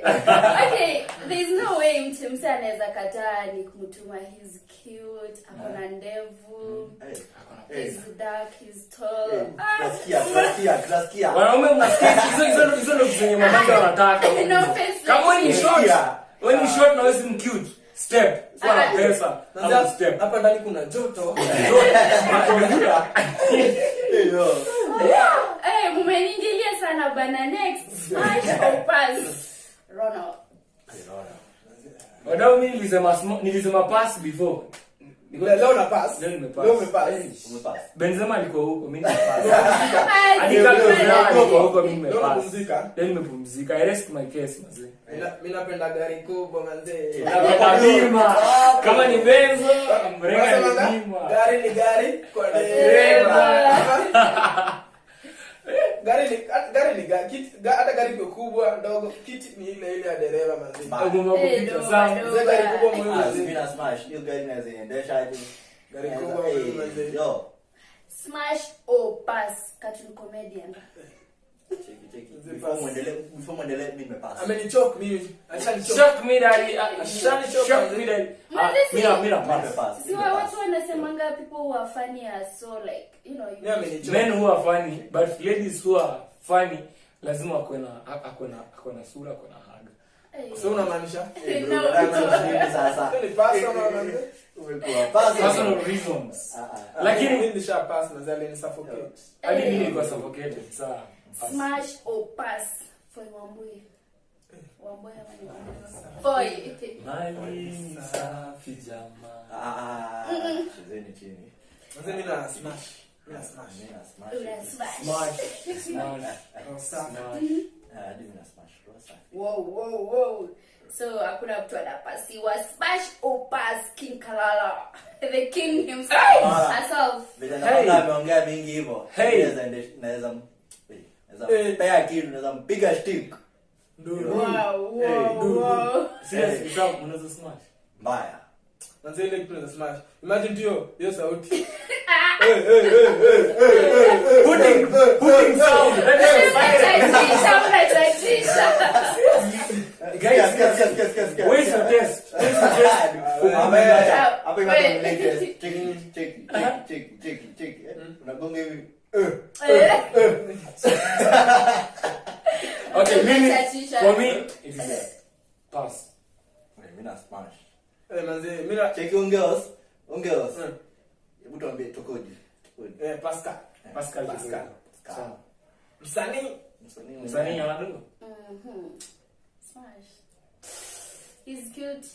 Okay, there's no way mse anaweza kataa ni kumtuma. He's cute, akona ndevu, he's dark, he's tall. Klasikia. Wanaume mnasikia hizo ndo zenye mamanga wanataka. No offense. Kama wewe ni short, wewe ni short na wewe si cute. Step. Kwa pesa. Hapo step. Hapa ndani kuna joto. Yo. Mumeniingilia sana bana. Next, smash or pass? Ronald. Wadau mimi nilisema pass before. Leo na pass. Leo nimepass. Leo umepass. Umepass. Benzema alikuwa huko, mimi nimepass. Alikuwa huko mimi Leo nimepass. unapumzika. Leo nimepumzika. I rest my case mzee. Mimi napenda gari kubwa manze. Napenda bima. Kama ni Benzo, mrenga ni bima. Gari ni gari kwa dereva. Gari ni gari. Hata gari kubwa ndogo, kiti ni ile ya dereva manze. Umepumzika sana. Mzee gari kubwa muhimu manze. Azimina smash. Hiyo gari inaziendesha aje? Gari kubwa muhimu manze. Yo. Smash or pass? Cartoon comedian. Cheki. Before muendelee mimi nimepass. Amenichoke mimi. Ashanichoke. Shock me daddy. Shock me daddy. Mira pass. See watu wanasemanga people who are funny are so like, you know, Mimi amenichoke. Men who are funny, but ladies who are funny lazima akwe na sura, akwe na haga. So unamaanisha? Sasa. Ni pass ama manze? Umekuwa pass. Personal reasons. Lakini Lakini mimi nisha pass na zale ni suffocate. hadi mimi nilikuwa suffocated saa. Smash or pass for Wambui? Wambui ama ni Wambui? Mali safi jamaa. Chezeni chini. Manze mimi na smash. Mimi na smash. Smash. Oh, safi. Hadi mimi na smash. Whoa. So hakuna mtu anapasiwa. Smash or pass? King Kalala, the king himself. Bila naona ameongea mingi hivyo. Hey. Naweza pea kitu, naweza mpiga stick. Wow. Seriously, sawa unaweza smash. Mbaya. Manze ile kitu na smash. Imagine hiyo sauti. Putting sound. Guys, where's your test? Hapa imetoka cheki. Unagonga hivi. Okay, for me it is a pass. Mimi na smash. Manze mimi na Cheki ongels. Hebu tuambie tukoje. Pascal. Sawa. Msanii anadunga. Smash. He's cute.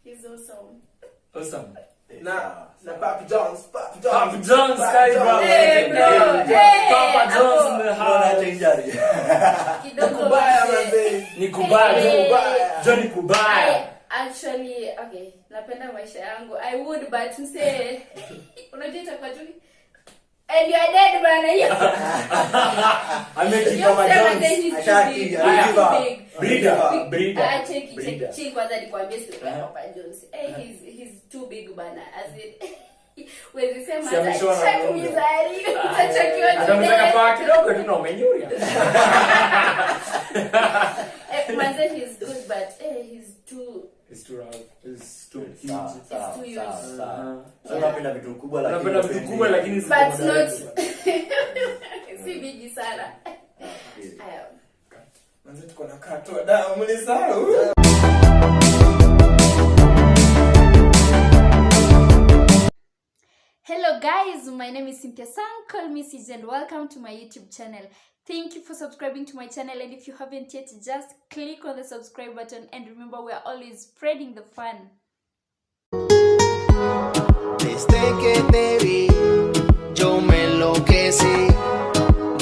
He's awesome. Awesome. na Papa John's. Papa John's, Sky Brown. Hey, bro. Hey, Papa John's in the house. Kidogo Kubaya manze. manze. Ni kubaya. Kubaya. Johnny kubaya. Actually, okay, napenda maisha yangu. I would, but mse, unajua itakuwa tu and you are dead bana hiyo. Ameki Papa John's. Ashaki, Breeder. Cheki kwanza nikwambie story ya Papa John's. He's too big bana. As in wewe sema check mizari. Utachakiwa tu. Atamtaka pa kidogo tu na umenyuria. Manze he's good but It's too rough. It's too huge. Sawa. huge. So unapenda vitu kubwa lakini Unapenda vitu kubwa lakini But not si bigi sana. Manze tuko na kato dawa mlisahau. Hello guys, my name is Cynthia Sang, call me Sis, and welcome to my YouTube channel. Thank you for subscribing to my channel, and if you haven't yet, just click on the subscribe button, and remember we are always spreading the fun. Desde que te vi, yo me enloquecí.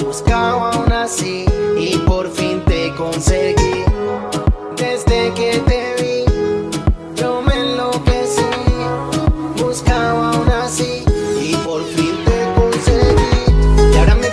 Buscaba aún así y por fin te conseguí. Desde que te vi, yo me enloquecí. Buscaba aún así y por fin te conseguí. Y ahora me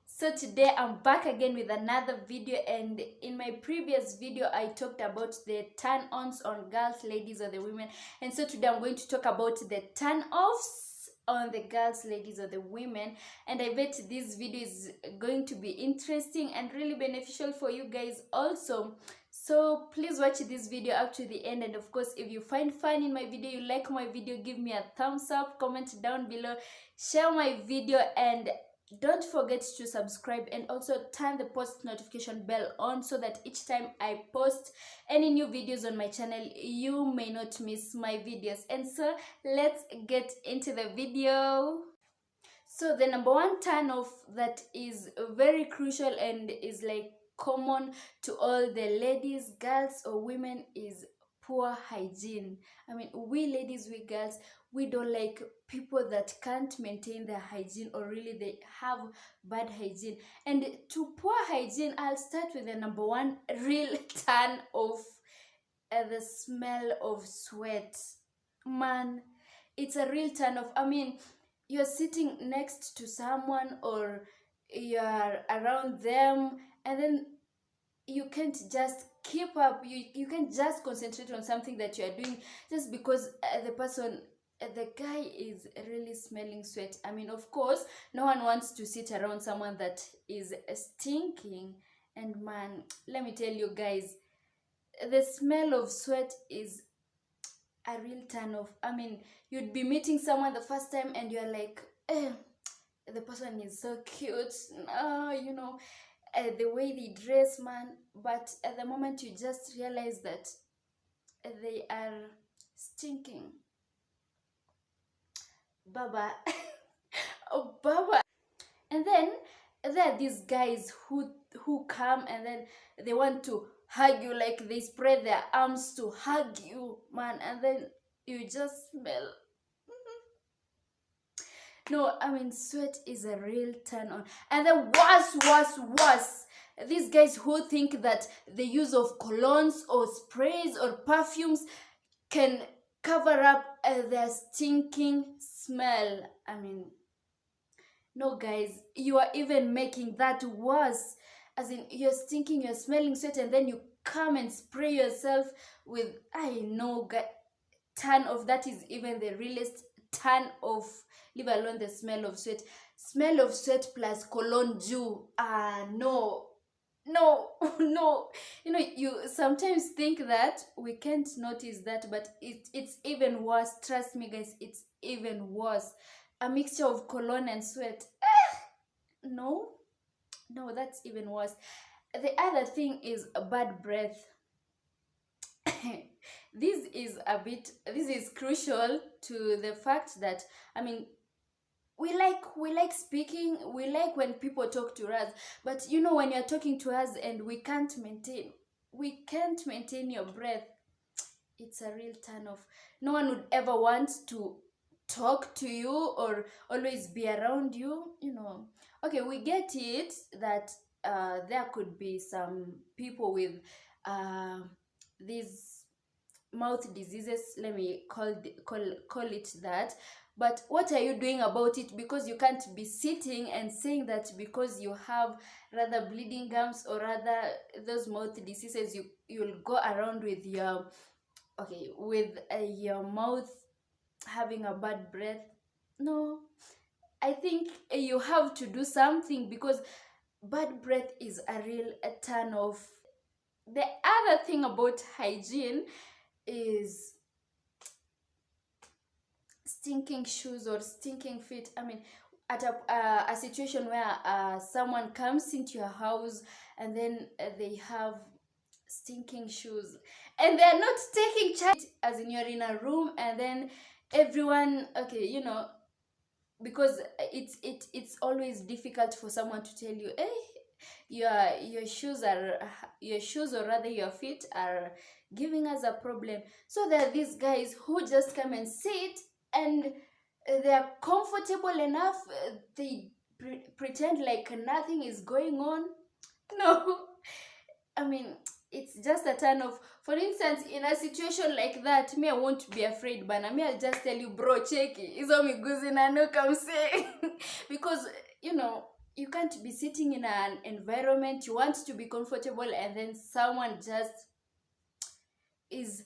So today I'm back again with another video, and in my previous video I talked about the turn-ons on girls, ladies, or the women, and so today I'm going to talk about the turn-offs on the girls, ladies, or the women. And I bet this video is going to be interesting and really beneficial for you guys also. So please watch this video up to the end, and of course if you find fun in my video, you like my video, give me a thumbs up, comment down below, share my video, and don't forget to subscribe, and also turn the post notification bell on so that each time I post any new videos on my channel, you may not miss my videos. And so let's get into the video. So the number one turn off that is very crucial and is like common to all the ladies, girls, or women is poor hygiene. I mean, we ladies, we girls, we don't like people that can't maintain their hygiene, or really they have bad hygiene. And to poor hygiene, I'll start with the number one real turn off, the smell of sweat. Man, it's a real turn off. I mean, you're sitting next to someone or you're around them, and then you can't just keep up, you can't just concentrate on something that you are doing just because the guy is really smelling sweat. I mean, of course no one wants to sit around someone that is stinking, and man, let me tell you guys, the smell of sweat is a real turn off. I mean, you'd be meeting someone the first time and you're like, the person is so cute, you know, the way they dress, man, but at the moment you just realize that they are stinking, baba. Oh, baba. And then there are these guys who come and then they want to hug you, like they spread their arms to hug you, man, and then you just smell. No, I mean, sweat is a real turn on. And then worse, these guys who think that the use of colognes or sprays or perfumes can cover up their stinking smell. I mean, no guys, you are even making that worse. As in, you're stinking, you're smelling sweat, and then you come and spray yourself with, I know, turn off. That is even the realest turn off, leave alone the smell of sweat. Smell of sweat plus cologne jus. No. You know, you sometimes think that we can't notice that, but it's even worse. Trust me guys, it's even worse. A mixture of cologne and sweat. No, that's even worse. The other thing is bad breath. This is crucial to the fact that, I mean, we like speaking, we like when people talk to us, but you know, when you're talking to us and we can't maintain your breath, it's a real turn off. No one would ever want to talk to you or always be around you, you know. Okay, we get it that there could be some people with these mouth diseases, let me call it that. But what are you doing about it? Because you can't be sitting and saying that because you have rather bleeding gums or rather those mouth diseases, you'll go around with your your mouth having a bad breath. No, I think you have to do something, because bad breath is a real turn off. The other thing about hygiene is stinking shoes or stinking feet. I mean, at a situation where someone comes into your house and then they have stinking shoes and they're not taking charge, as in you're in a room and then everyone, okay, you know, because it's always difficult for someone to tell you, hey, your shoes or rather your feet are giving us a problem. So there are these guys who just come and sit and they're comfortable enough, they pretend like nothing is going on. No, I mean, it's just a turn off. For instance, in a situation like that, me, I won't be afraid, but me, I'll just tell you, bro, check it. Izo miguzi na no come say. Because, you know, you can't be sitting in an environment, you want to be comfortable, and then someone just is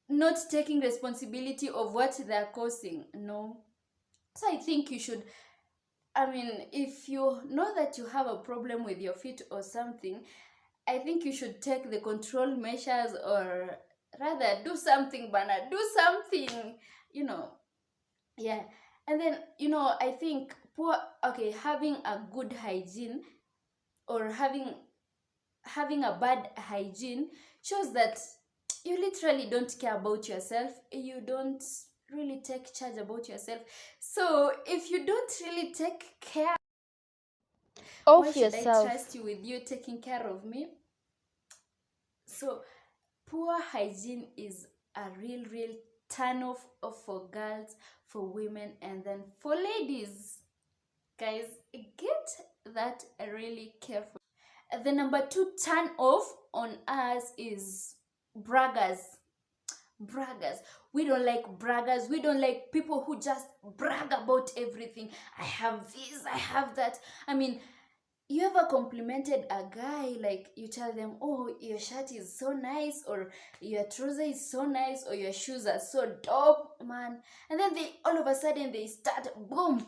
not taking responsibility of what they're causing. No. So I think you should, I mean, if you know that you have a problem with your feet or something, I think you should take the control measures, or rather do something, Bana. Do something, you know. Yeah. And then, you know, I think having a good hygiene, or having a bad hygiene, shows that you literally don't care about yourself. You don't really take charge about yourself. So if you don't really take care Of why should yourself. I trust you with you taking care of me? So poor hygiene is a real turn off for girls, for women, and then for ladies. Guys, get that really careful. The number 2 turn off on us is braggers. Braggers. We don't like braggers. We don't like people who just brag about everything. I have this, I have that. I mean, you ever complimented a guy, like you tell them, oh, your shirt is so nice, or your trouser is so nice, or your shoes are so dope, man, and then they all of a sudden they start, boom,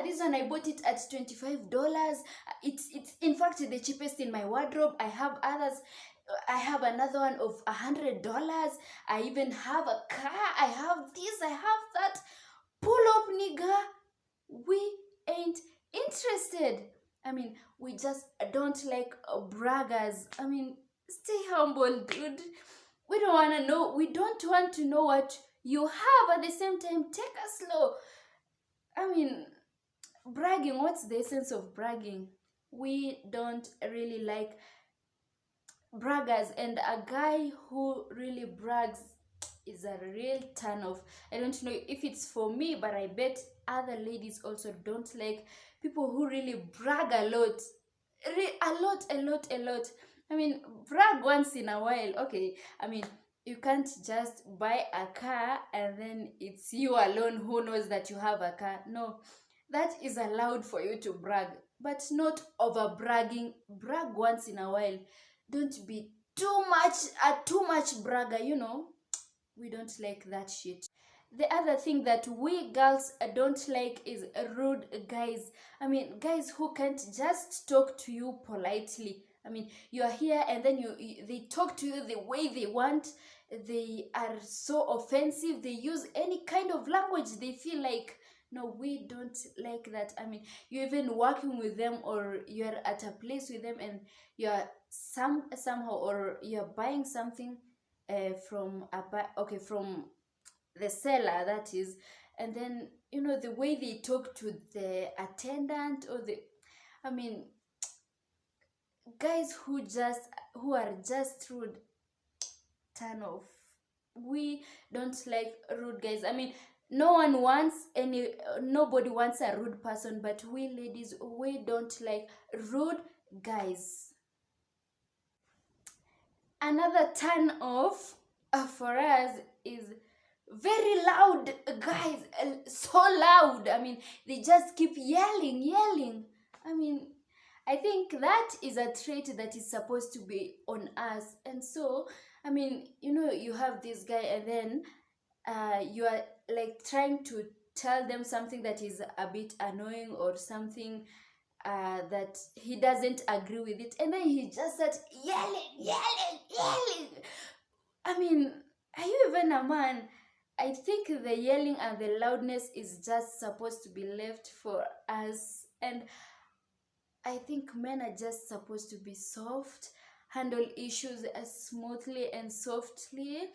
this one I bought it at $25. It's in fact the cheapest in my wardrobe. I have others. I have another one of $100. I even have a car. I have this, I have that. Pull up, nigga. We ain't interested. I mean, we just don't like braggers. I mean, stay humble, dude. We don't want to know. We don't want to know what you have. At the same time, take us slow. I mean, bragging. What's the essence of bragging? We don't really like braggers, and a guy who really brags is a real turn off. I don't know if it's for me, but I bet other ladies also don't like people who really brag a lot. A lot. I mean, brag once in a while, okay. I mean, you can't just buy a car and then it's you alone who knows that you have a car. No, that is allowed for you to brag, but not over bragging. Brag once in a while. Don't be too much bragger, you know. We don't like that shit. The other thing that we girls don't like is rude guys. I mean, guys who can't just talk to you politely. I mean, you are here and then they talk to you the way they want. They are so offensive. They use any kind of language they feel like. No, we don't like that. I mean, you're even working with them, or you're at a place with them, and you're somehow, or you're buying something from the seller, that is, and then, you know, the way they talk to the attendant, or I mean, guys who are just rude, turn off. We don't like rude guys. I mean, nobody wants a rude person, but we ladies, we don't like rude guys. Another turn off for us is very loud guys. So loud. I mean, they just keep yelling. I mean, I think that is a trait that is supposed to be on us. And so, I mean, you know, you have this guy, and then you are like trying to tell them something that is a bit annoying, or something that he doesn't agree with it, and then he just starts yelling. I mean, are you even a man? I think the yelling and the loudness is just supposed to be left for us, and I think men are just supposed to be soft, handle issues as smoothly and softly,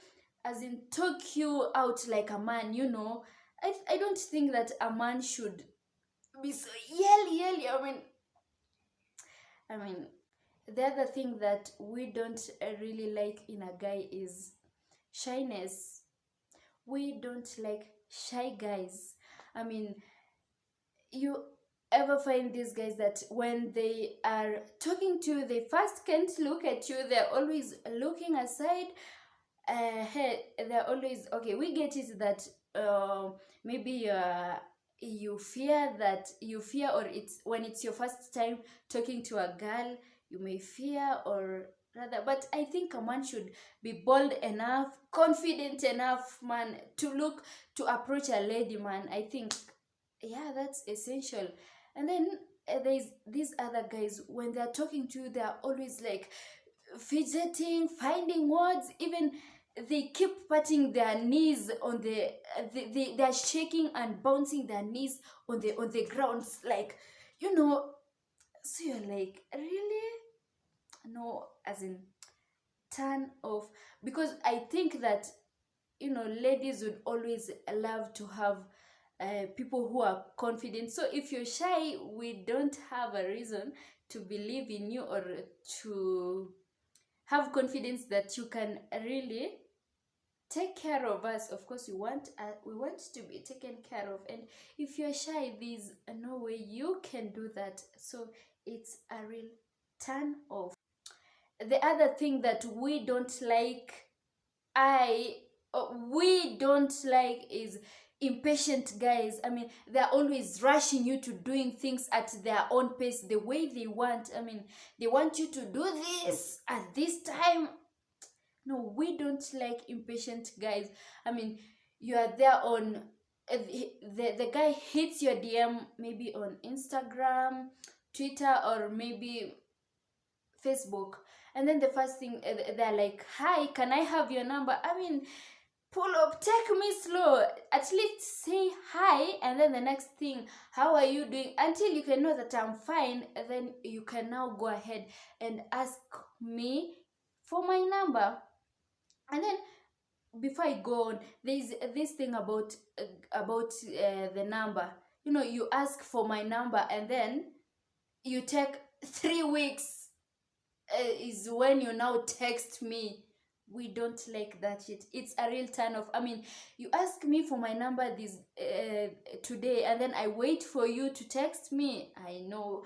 as in talk you out like a man, you know. I don't think that a man should be so yelly. I mean, the other thing that we don't really like in a guy is shyness. We don't like shy guys. I mean, you ever find these guys that when they are talking to you, they first can't look at you, they're always looking aside. Hey, they're always okay. We get it that maybe you fear, or it's when it's your first time talking to a girl, you may fear, or rather, but I think a man should be bold enough, confident enough, man, to approach a lady, man. I think, yeah, that's essential. And then there's these other guys, when they're talking to you, they're always like fidgeting, finding words, even they keep patting their knees on they're shaking and bouncing their knees on the ground, like, so you're like, really? No, as in, turn off. Because I think that ladies would always love to have people who are confident. So if you're shy, we don't have a reason to believe in you, or to have confidence that you can really take care of us. Of course, we want to be taken care of, and if you're shy, there's no way you can do that. So it's a real turn off. The other thing that we don't like is impatient guys. I mean, they're always rushing you to doing things at their own pace, the way they want. I mean, they want you to do this at this time. No, we don't like impatient guys. I mean, you are there on the guy hits your DM, maybe on Instagram, Twitter, or maybe Facebook, and then the first thing, they're like, hi, can I have your number? I mean, pull up, take me slow, at least say hi, and then the next thing, how are you doing, until you can know that I'm fine, and then you can now go ahead and ask me for my number. And then before I go on, there's this thing about the number. You ask for my number, and then you take 3 weeks is when you now text me. We don't like that shit. It's a real turn off. I mean, you ask me for my number this today, and then I wait for you to text me. I know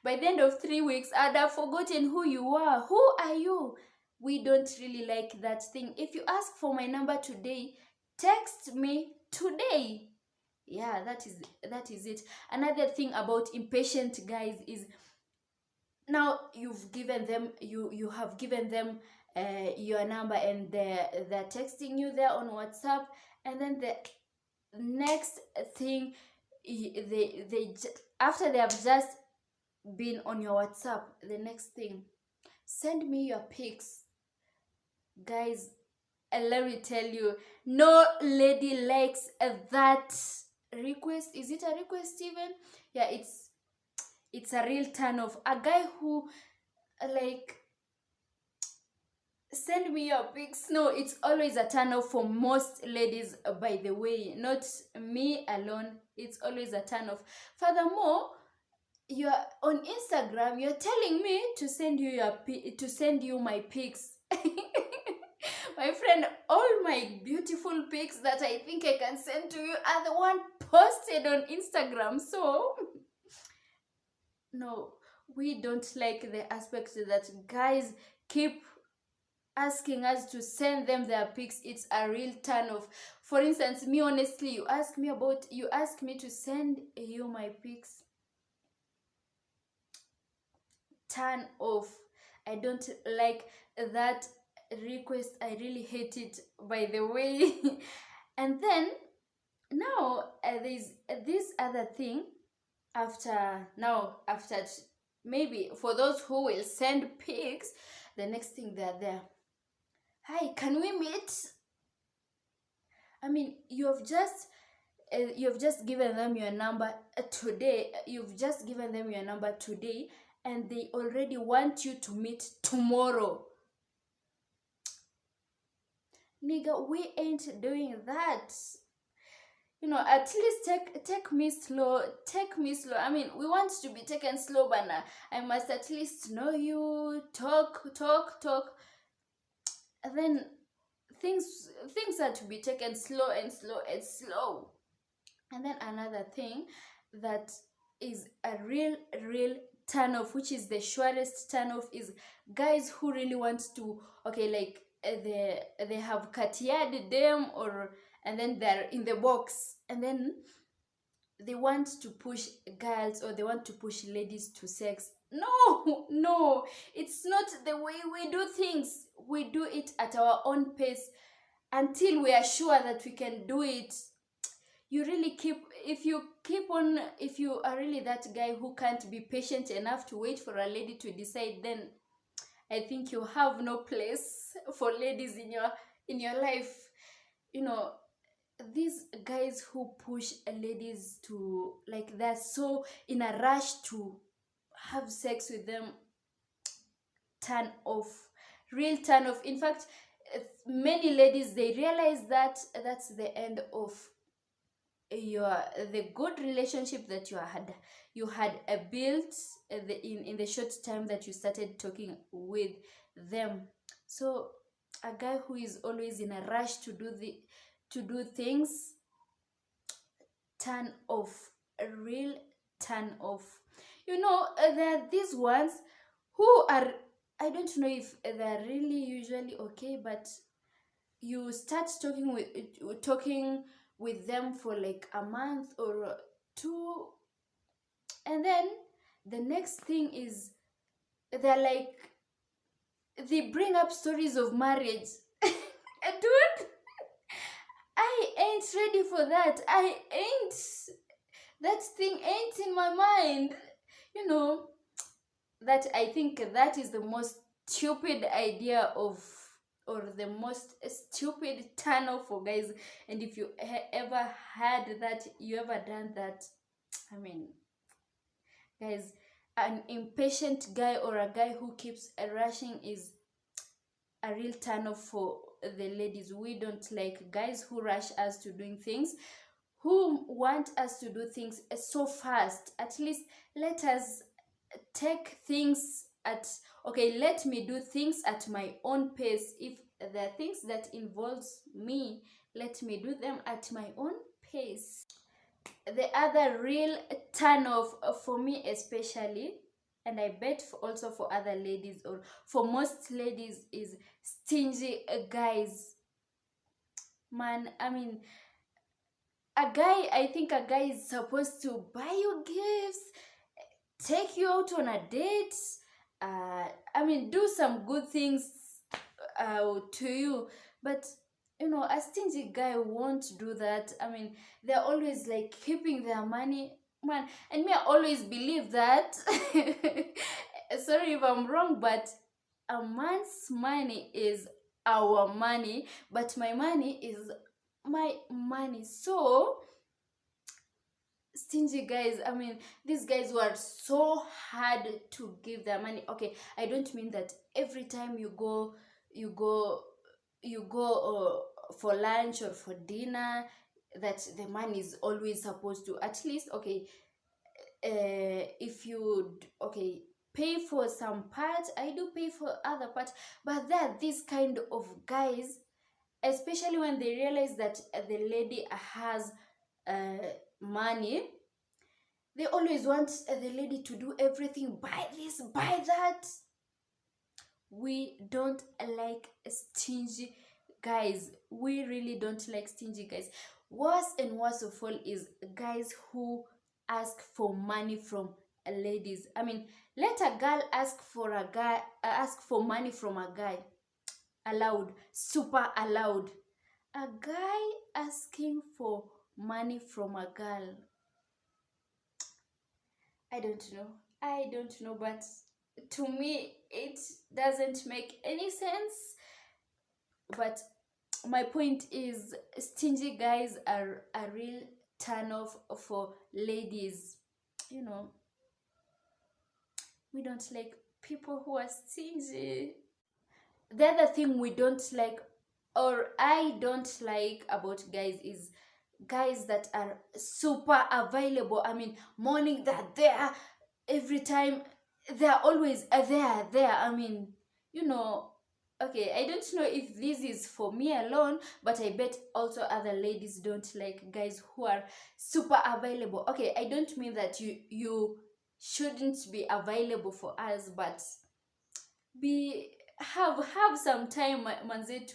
by the end of 3 weeks I'd have forgotten who you are. Who are you? We don't really like that thing. If you ask for my number today, text me today. Yeah, that is it. Another thing about impatient guys is, now you've given them you have given them your number, and they're texting you there on WhatsApp, and then the next thing, they after they have just been on your WhatsApp, the next thing, send me your pics. Guys, let me tell you, no lady likes that request. Is it a request even? Yeah, it's a real turn off. A guy who like, send me your pics. No, it's always a turn off for most ladies, by the way, not me alone. It's always a turn off. Furthermore, you're on Instagram, you're telling me to send you my pics. My friend, all my beautiful pics that I think I can send to you are the one posted on Instagram. So no, we don't like the aspect that guys keep asking us to send them their pics. It's a real turn off. For instance, me, honestly, you ask me to send you my pics, turn off. I don't like that request. I really hate it, by the way. And then now there's this other thing. After maybe for those who will send pics, the next thing, they're there, hi, can we meet? I mean, you've just given them your number today. And they already want you to meet tomorrow. Nigga, we ain't doing that. At least take me slow. I mean, we want to be taken slow, but I must at least know you. Talk. And then things are to be taken slow and slow and slow. And then another thing that is a real turn off, which is the surest turn off, is guys who really want to, okay, like they have catiered them, or and then they're in the box, and then they want to push girls, or they want to push ladies to sex. No, it's not the way we do things. We do it at our own pace until we are sure that we can do it. You really if you are really that guy who can't be patient enough to wait for a lady to decide, then I think you have no place for ladies in your life. You know, these guys who push ladies to, like, they're so in a rush to have sex with them, turn off, real turn off. In fact, many ladies, they realize that that's the end of the good relationship that you had built in the short time that you started talking with them. So a guy who is always in a rush to do things, turn off, a real turn off. You know, there are these ones who are, I don't know if they're really usually okay, but you start talking with them for like a month or two, and then the next thing is they're like, they bring up stories of marriage. Dude, I ain't ready for that. That thing ain't in my mind. You know, that I think that is the most stupid idea of, or the most stupid turn off for guys. And if you ever had that, you ever done that, I mean, guys, an impatient guy or a guy who keeps rushing is a real turn off for the ladies. We don't like guys who rush us to doing things, who want us to do things so fast. At least let us take things let me do things at my own pace. If there are things that involves me, let me do them at my own pace. The other real turn off for me especially, and I bet also for other ladies, or for most ladies, is stingy guys. Man, I mean, I think a guy is supposed to buy you gifts, take you out on a date, do some good things to you. But you know, a stingy guy won't do that. I mean, they're always like keeping their money, man. And me, I always believe that sorry if I'm wrong, but a man's money is our money, but my money is my money. So stingy guys, I mean, these guys who are so hard to give their money. Okay, I don't mean that every time you go for lunch or for dinner, that the man is always supposed to, at least, okay, if you pay for some part, I do pay for other part. But there are these kind of guys, especially when they realize that the lady has money, they always want the lady to do everything, buy this, buy that. We don't like stingy guys. We really don't like stingy guys. Worse and worst of all is guys who ask for money from ladies. I mean, let a girl ask for money from a guy. Allowed, super allowed. A guy asking for money from a girl, I don't know, but to me it doesn't make any sense. But my point is, stingy guys are a real turn off for ladies. You know, we don't like people who are stingy. The other thing we don't like, or I don't like about guys, is guys that are super available. I mean, morning they're there, every time they're always there. I mean, you know, okay, I don't know if this is for me alone, but I bet also other ladies don't like guys who are super available. Okay, I don't mean that you shouldn't be available for us, but have some time, manze,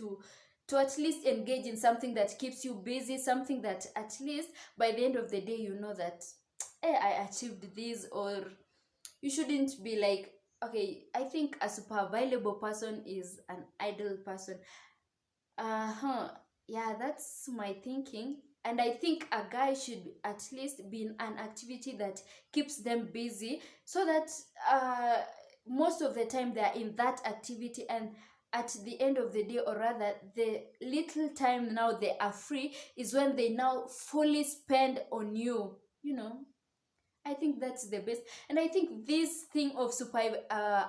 to at least engage in something that keeps you busy, something that at least by the end of the day you know that I achieved this. Or you shouldn't be like, okay, I think a super available person is an idle person. Yeah, that's my thinking. And I think a guy should at least be in an activity that keeps them busy, so that most of the time they're in that activity, and at the end of the day, or rather the little time now they are free, is when they now fully spend on you, I think that's the best. And I think this thing of super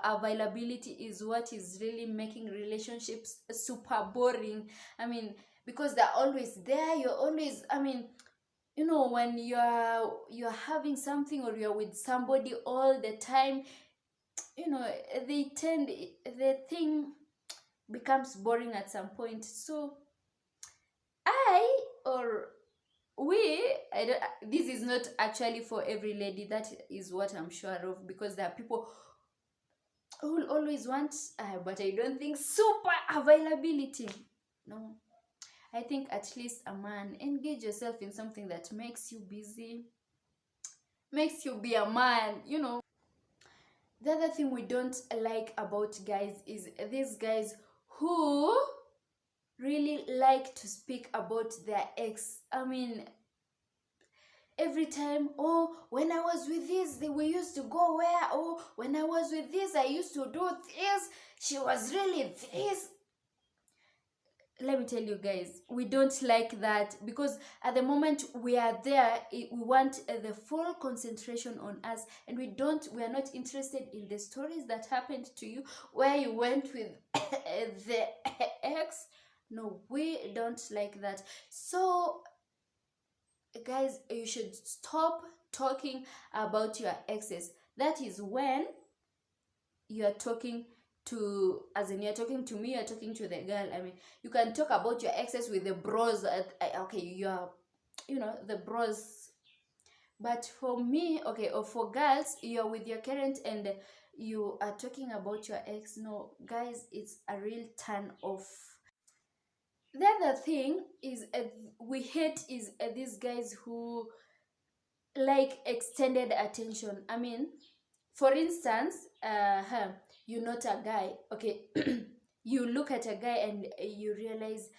availability is what is really making relationships super boring. I mean, because they're always there, you're always, I mean, when you're having something, or you're with somebody all the time, the thing becomes boring at some point. So I or we I don't, this is not actually for every lady, that is what I'm sure of, because there are people who will always want, but I don't think super availability. No, I think at least a man, engage yourself in something that makes you busy, makes you be a man. The other thing we don't like about guys is these guys who really like to speak about their ex. I mean, every time, oh, when I was with this, we used to go where, oh, when I was with this, I used to do this, she was really this. Let me tell you guys, we don't like that, because at the moment we are there, we want the full concentration on us, and we are not interested in the stories that happened to you where you went with the ex. No, we don't like that. So guys, you should stop talking about your exes. That is when you are talking to, as in you're talking to me, you're talking to the girl. I mean, you can talk about your exes with the bros. Okay, you're, the bros. But for me, okay, or for girls, you're with your current and you are talking about your ex. No, guys, it's a real turn off. The other thing is we hate is these guys who like extended attention. I mean, for instance, you're not a guy, okay? You look at a guy and you realize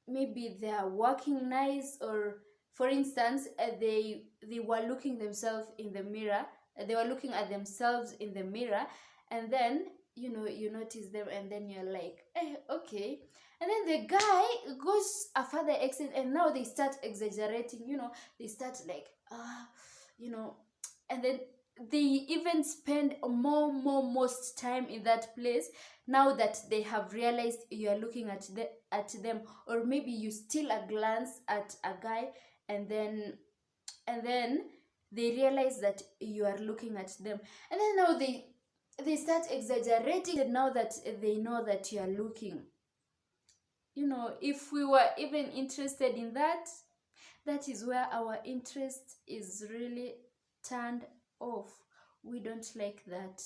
maybe they are working nice, or for instance, they were looking themselves in the mirror. They were looking at themselves in the mirror, and then you notice them, and then you're like, okay. And then the guy goes a further extent, and now they start exaggerating. They start like, and then they even spend most time in that place, now that they have realized you are looking at them. Or maybe you steal a glance at a guy, and then they realize that you are looking at them, and then now they start exaggerating, now that they know that you are looking. If we were even interested in that, that is where our interest is really turned off. We don't like that.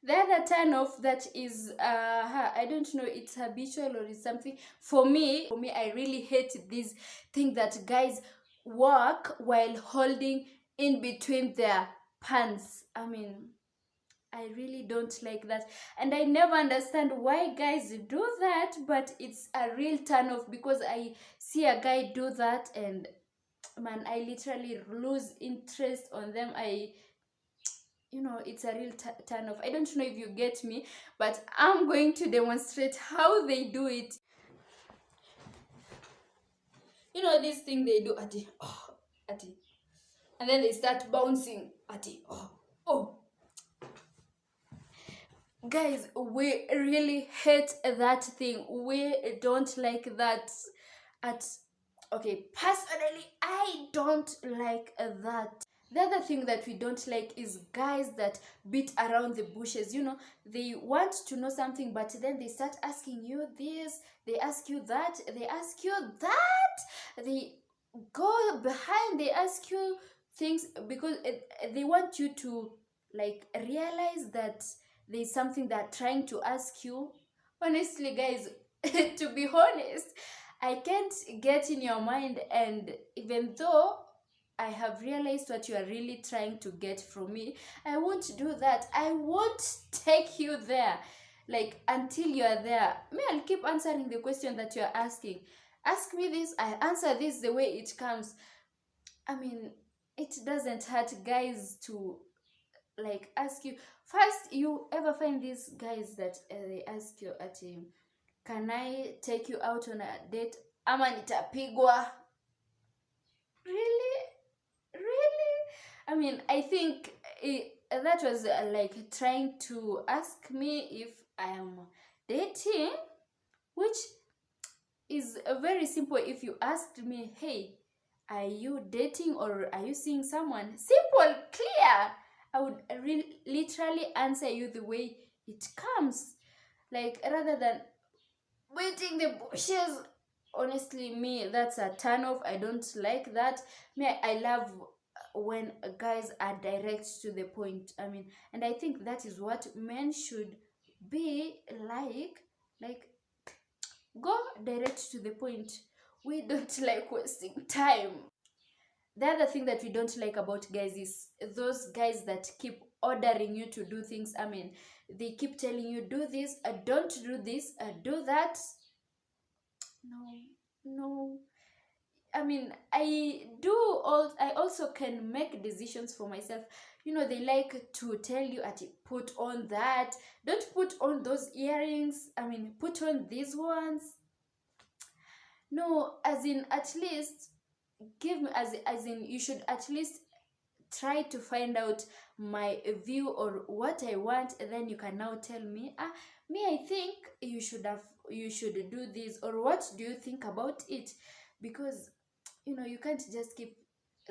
The other turn off that is I don't know, it's habitual or it's something. For me, I really hate this thing that guys walk while holding in between their pants. I mean, I really don't like that, and I never understand why guys do that, but it's a real turn off, because I see a guy do that, and man, I literally lose interest on them. It's a real turn off. I don't know if you get me, but I'm going to demonstrate how they do it. This thing they do, ati, oh, ati, and then they start bouncing, ati, oh. Guys, we really hate that thing. We don't like that. Okay, personally, I don't like that. The other thing that we don't like is guys that beat around the bushes. You know, they want to know something, but then they start asking you this, they ask you that, they ask you that, they go behind, they ask you things because they want you to like realize that there's something they're trying to ask you. Honestly, guys, to be honest, I can't get in your mind, and even though I have realized what you are really trying to get from me, I won't do that. I won't take you there. Like, until you are there, me, I'll keep answering the question that you are asking. Ask me this, I answer this the way it comes. I mean, it doesn't hurt guys to like ask you. First, you ever find these guys that they ask you at can I take you out on a date? Ama nitapigwa. Really? I mean, I think that was like trying to ask me if I am dating, which is very simple. If you asked me, hey, are you dating or are you seeing someone? Simple, clear. I would literally answer you the way it comes. Like, rather than waiting the bushes. Honestly, me, that's a turn off. I don't like that. Me, I love when guys are direct to the point. I mean, and I think that is what men should be like. Like, go direct to the point. We don't like wasting time. The other thing that we don't like about guys is those guys that keep ordering you to do things. I mean, they keep telling you, do this, don't do this, do that. No. I mean, I also can make decisions for myself. You know, they like to tell you, put on that, don't put on those earrings, I mean, put on these ones. No, as in, at least give me, as in, you should at least try to find out my view or what I want, and then you can now tell me, I think you should do this, or what do you think about it? Because, you know, you can't just keep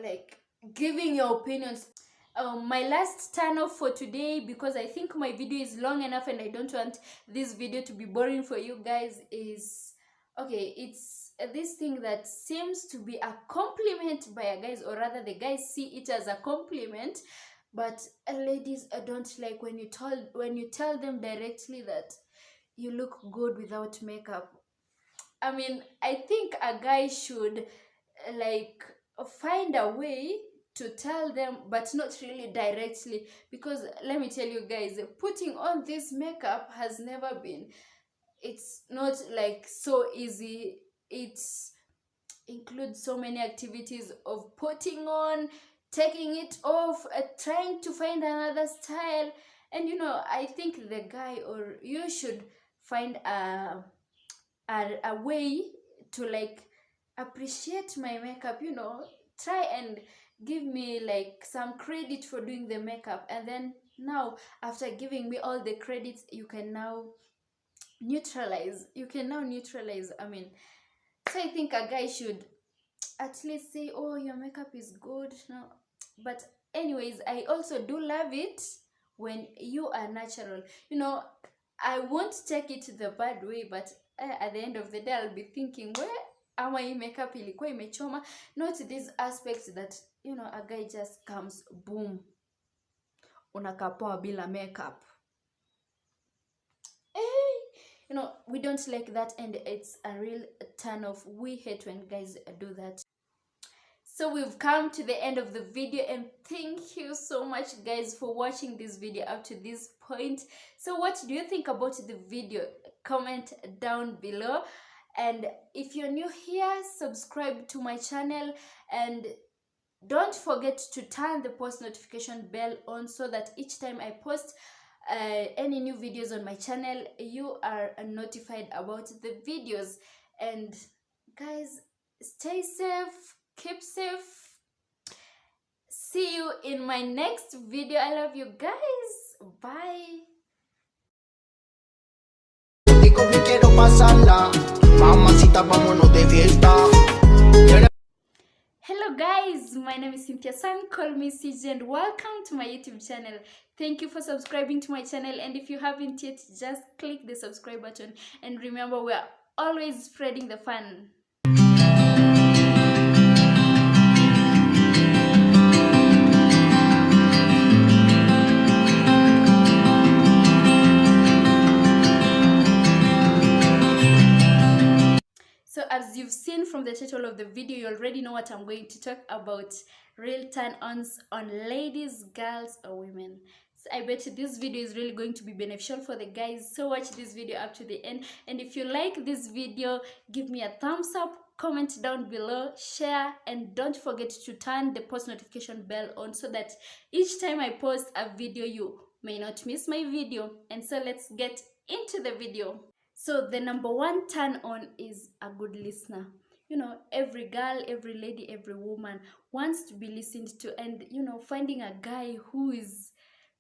like giving your opinions. My last turn off for today, because I think my video is long enough and I don't want this video to be boring for you guys, is okay, it's this thing that seems to be a compliment by a guys, or rather the guys see it as a compliment, but ladies don't like when you tell them directly that you look good without makeup. I mean, I think a guy should like find a way to tell them, but not really directly, because let me tell you guys, putting on this makeup has never been, it's not like so easy. It includes so many activities of putting on, taking it off, trying to find another style. And you know, I think the guy, or you should find a way to like appreciate my makeup, you know, try and give me like some credit for doing the makeup, and then now after giving me all the credits, you can now neutralize. I mean, so I think a guy should at least say, oh, your makeup is good. No, but anyways, I also do love it when you are natural. You know, I won't take it the bad way, but at the end of the day, I'll be thinking, where ama hii makeup ilikuwa imechoma. Not these aspects that, you know, a guy just comes, boom, unakapoa bila makeup. You know, we don't like that, and it's a real turn off. We hate when guys do that. So we've come to the end of the video, and thank you so much guys for watching this video up to this point. So what do you think about the video? Comment down below, and if you're new here, subscribe to my channel, and don't forget to turn the post notification bell on, so that each time I post any new videos on my channel, you are notified about the videos. And guys, stay safe, keep safe. See you in my next video. I love you guys. Bye. Conmigo quiero pasarla, mamacita, vámonos de fiesta. Hello Hello guys, my name is Cynthia San, call me CJ, and welcome to my YouTube channel. Thank you for subscribing to my channel, and if you haven't yet, just click the subscribe button, and remember, we are always spreading the fun. So as you've seen from the title of the video, you already know what I'm going to talk about: real turn-ons on ladies, girls, or women. So I bet this video is really going to be beneficial for the guys, so watch this video up to the end. And if you like this video, give me a thumbs up, comment down below, share, and don't forget to turn the post notification bell on so that each time I post a video, you may not miss my video. And so let's get into the video. So the number one turn on is a good listener. You know, every girl, every lady, every woman wants to be listened to, and you know, finding a guy who is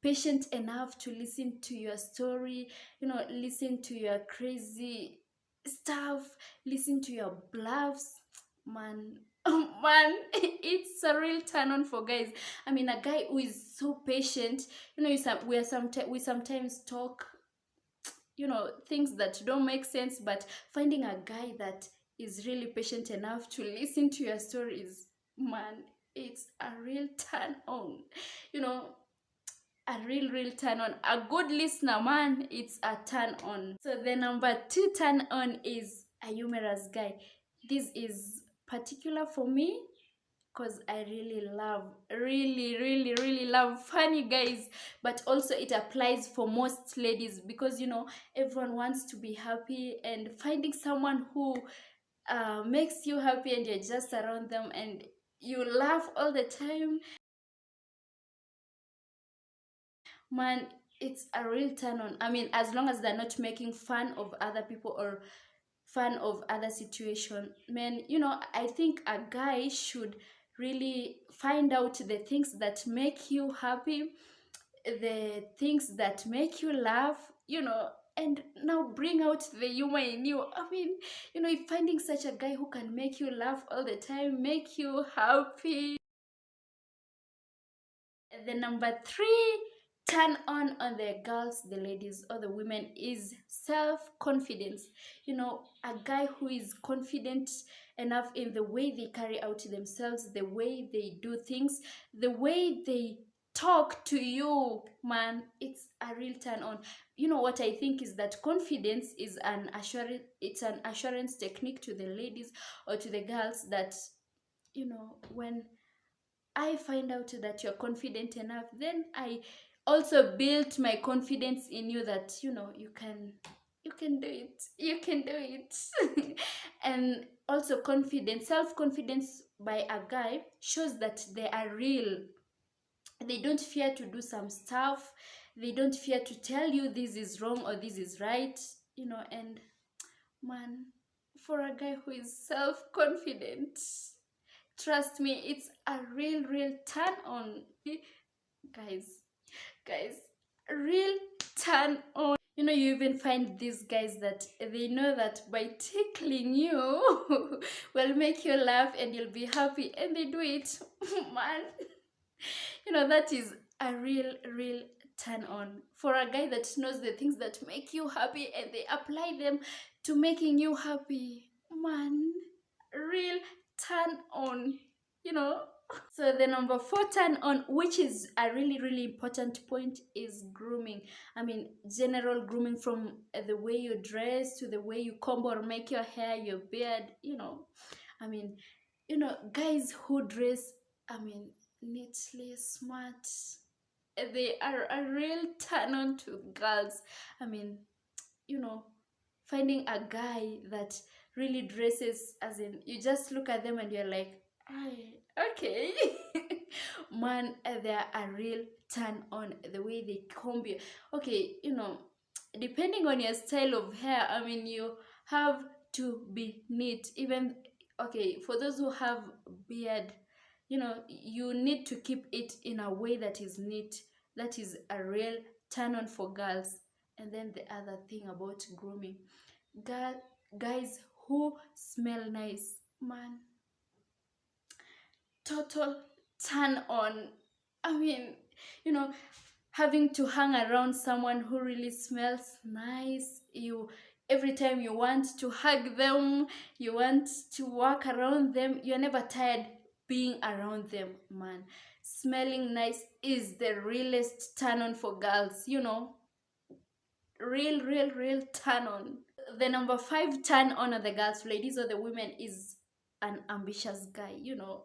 patient enough to listen to your story, you know, listen to your crazy stuff, listen to your bluffs, man. Man, it's a real turn on for guys. I mean, a guy who is so patient. You know, we sometimes talk, you know, things that don't make sense, but finding a guy that is really patient enough to listen to your stories, man, it's a real turn on. You know, a real turn on. A good listener, man, it's a turn on. So the number two turn on is a humorous guy. This is particular for me because I really love funny guys. But also it applies for most ladies, because you know, everyone wants to be happy, and finding someone who makes you happy and you're just around them and you laugh all the time, man, it's a real turn on. I mean, as long as they're not making fun of other people or fun of other situation, man, you know, I think a guy should really find out the things that make you happy, the things that make you laugh, you know, and now bring out the humor in you. I mean, you know, if finding such a guy who can make you laugh all the time, make you happy. The number three turn on the girls, the ladies, or the women is self-confidence. You know, a guy who is confident enough in the way they carry out themselves, the way they do things, the way they talk to you, man, it's a real turn on. You know what I think is that confidence is an assurance, it's an assurance technique to the ladies or to the girls, that you know, when I find out that you're confident enough, then I also built my confidence in you, that you know, you can do it, you can do it. And also confidence, self-confidence by a guy shows that they are real. They don't fear to do some stuff, they don't fear to tell you this is wrong or this is right, you know. And man, for a guy who is self-confident, trust me, it's a real turn on. Guys, real turn on. You know, you even find these guys that they know that by tickling you will make you laugh and you'll be happy, and they do it. Man, you know, that is a real turn on for a guy that knows the things that make you happy and they apply them to making you happy. Man, real turn on, you know. So the number four turn on, which is a really important point, is grooming. I mean, general grooming, from the way you dress to the way you comb or make your hair, your beard, you know. I mean, you know, guys who dress, I mean, neatly, smart, they are a real turn on to girls. I mean, you know, finding a guy that really dresses, as in, you just look at them and you're like, okay. Man, they're a real turn on. The way they comb you, okay, you know, depending on your style of hair, I mean, you have to be neat. Even, okay, for those who have beard, you know, you need to keep it in a way that is neat. That is a real turn on for girls. And then the other thing about grooming, guys who smell nice, man, total turn on. I mean, you know, having to hang around someone who really smells nice. You every time you want to hug them, you want to walk around them, you're never tired being around them, man. Smelling nice is the realest turn on for girls, you know. Real turn on. The number 5 turn on of the girls, ladies or the women, is an ambitious guy, you know.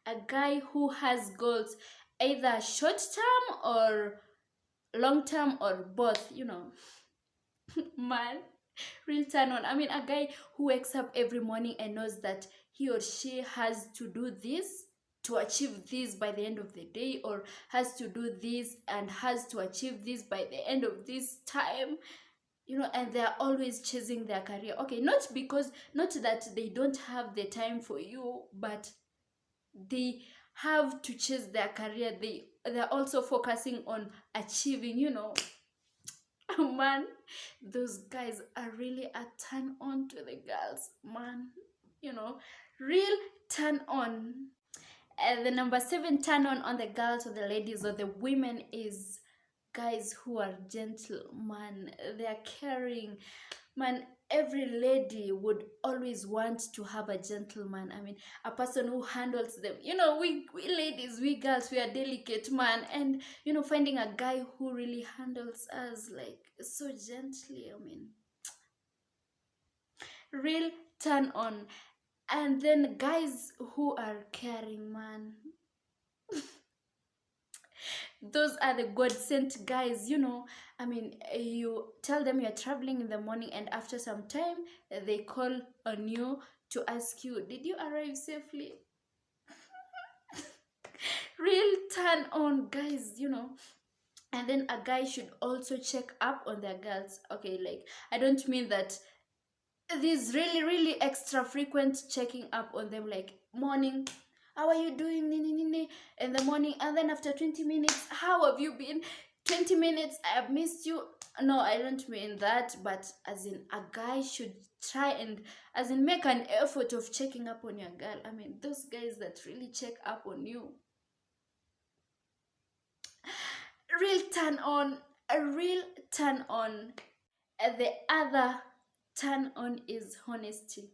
A guy who has goals, either short term or long term or both, you know. Man, real turn on. I mean, a guy who wakes up every morning and knows that he or she has to do this to achieve this by the end of the day, or has to do this and has to achieve this by the end of this time, you know. And they're always chasing their career. Okay, not that they don't have the time for you, but they have to chase their career. They're also focusing on achieving, you know. Man, those guys are really a turn on to the girls, man, you know. Real turn on. And the number 7 turn on the girls or the ladies or the women is guys who are gentle, man. They're caring, man. Every lady would always want to have a gentleman. I mean, a person who handles them. You know, we ladies, we girls, we are delicate, man. And, you know, finding a guy who really handles us like so gently, I mean, real turn on. And then guys who are caring, man. Those are the God sent guys, you know. I mean, you tell them you're traveling in the morning, and after some time they call on you to ask you, did you arrive safely? Real turn on guys, you know. And then a guy should also check up on their girls. Okay, like, I don't mean that this really extra frequent checking up on them, like morning, how are you doing, in the morning, and then after 20 minutes, how have you been, 20 minutes, I have missed you. No, I don't mean that, but as in, a guy should try and as in make an effort of checking up on your girl. I mean, those guys that really check up on you, real turn on. A real turn on. The other turn on is honesty.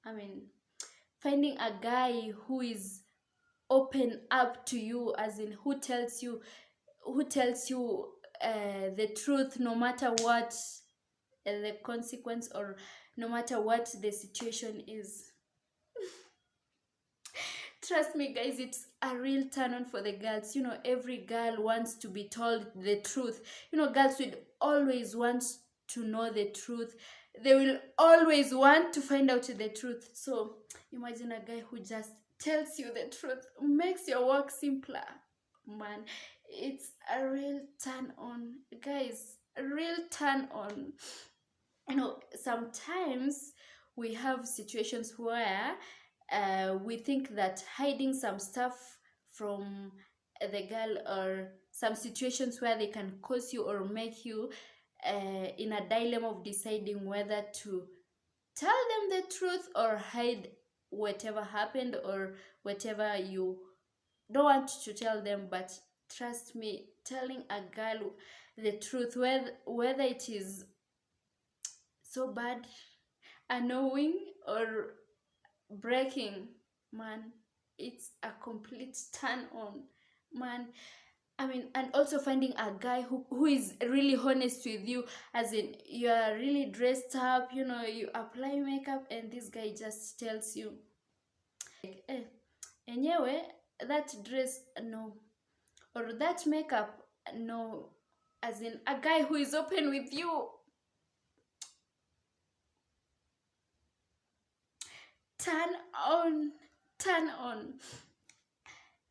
I mean, finding a guy who is open up to you, as in who tells you the truth, no matter what the consequence, or no matter what the situation is. Trust me, guys, it's a real turn on for the girls. You know, every girl wants to be told the truth. You know, girls would always want to know the truth. They will always want to find out the truth. So imagine a guy who just tells you the truth, makes your work simpler. Man, it's a real turn on, guys. A real turn on. You know, sometimes we have situations where we think that hiding some stuff from the girl, or some situations where they can cause you or make you in a dilemma of deciding whether to tell them the truth or hide whatever happened or whatever you don't want to tell them. But trust me, telling a girl the truth, whether it is so bad, annoying, or breaking, man, it's a complete turn on, man. I mean, and also finding a guy who is really honest with you, as in, you are really dressed up, you know, you apply makeup, and this guy just tells you, like, enyewe, that dress, no, or that makeup, no. As in, a guy who is open with you. Turn on.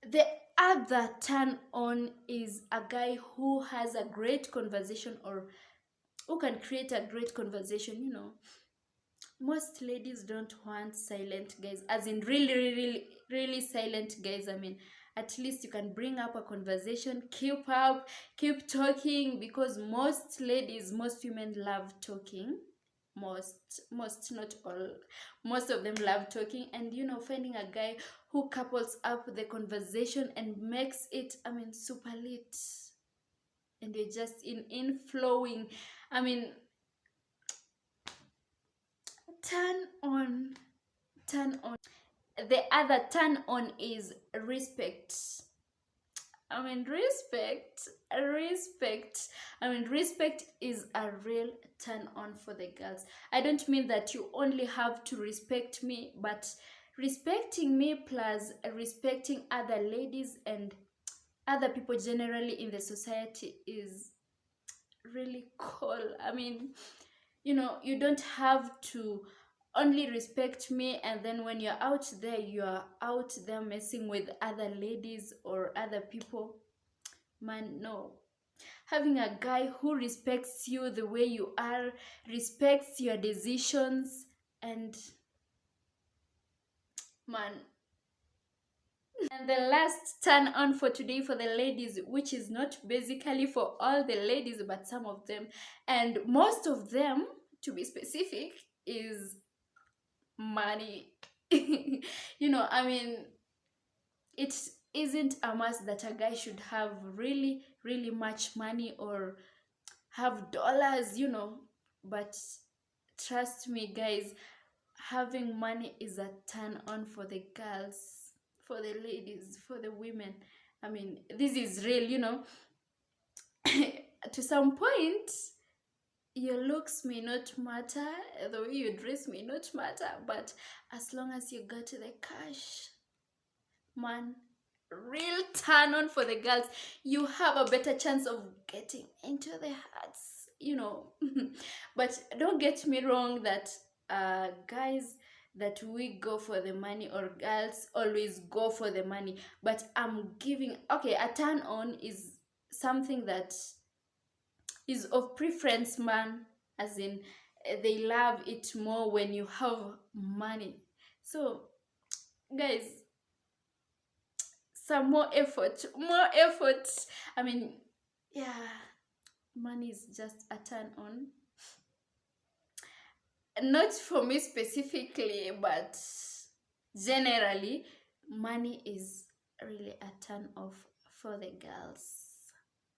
The other turn on is a guy who has a great conversation, or who can create a great conversation. You know, most ladies don't want silent guys, as in really silent guys. I mean, at least you can bring up a conversation, keep talking, because most women love talking. most, not all, most of them love talking, and finding a guy who couples up the conversation and makes it, super lit, and you're just in flowing. Turn on. The other turn on is respect. Respect. Respect is a real turn on for the girls. I don't mean that you only have to respect me, but respecting me plus respecting other ladies and other people generally in the society is really cool. You don't have to only respect me, and then when you're out there messing with other ladies or other people. Man, no. Having a guy who respects you the way you are, respects your decisions, and man. And the last turn on for today for the ladies, which is not basically for all the ladies but some of them, and most of them to be specific, is money. It isn't a must that a guy should have really, really much money or have dollars, but trust me, guys, having money is a turn on for the girls, for the ladies, for the women. This is real. To some point, your looks may not matter, the way you dress may not matter, but as long as you got the cash, man, real turn on for the girls. You have a better chance of getting into the hearts, But don't get me wrong that guys, that we go for the money, or girls always go for the money, but I'm giving, okay, a turn on is something that is of preference, man, as in they love it more when you have money. So guys, some more effort. Yeah, money is just a turn on. Not for me specifically, but generally, money is really a turn off for the girls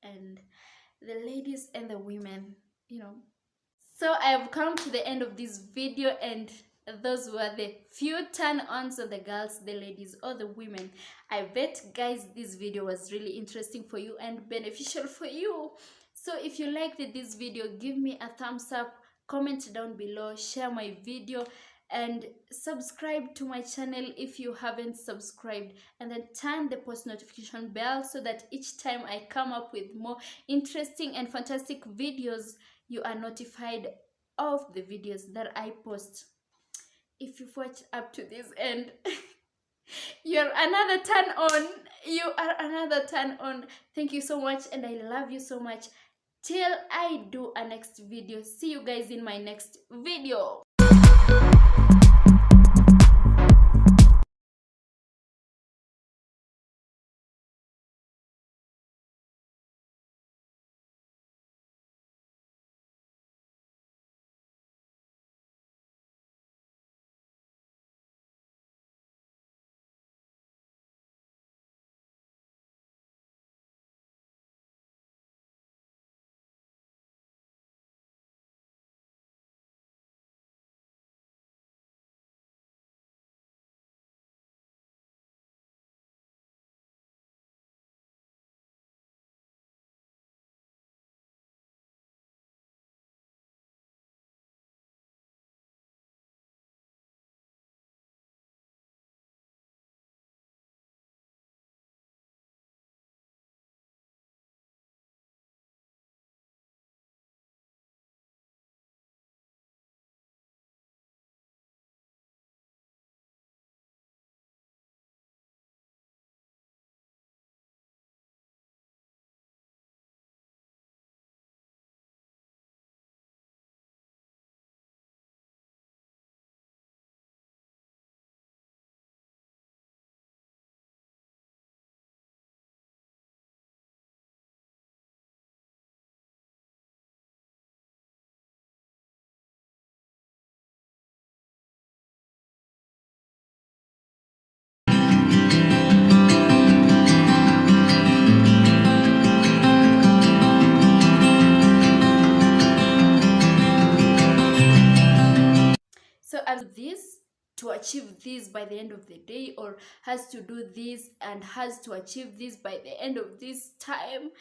and the ladies and the women. So I have come to the end of this video, and those were the few turn-ons on the girls, the ladies, or the women. I bet, guys, this video was really interesting for you and beneficial for you. So if you liked this video, give me a thumbs up, comment down below, share my video, and subscribe to my channel if you haven't subscribed, and then turn the post notification bell so that each time I come up with more interesting and fantastic videos, you are notified of the videos that I post. If you've watched up to this end, you're another turn on. You are another turn on. Thank you so much, and I love you so much. Till I do a next video. See you guys in my next video. to achieve this by the end of the day, or has to do this and has to achieve this by the end of this time,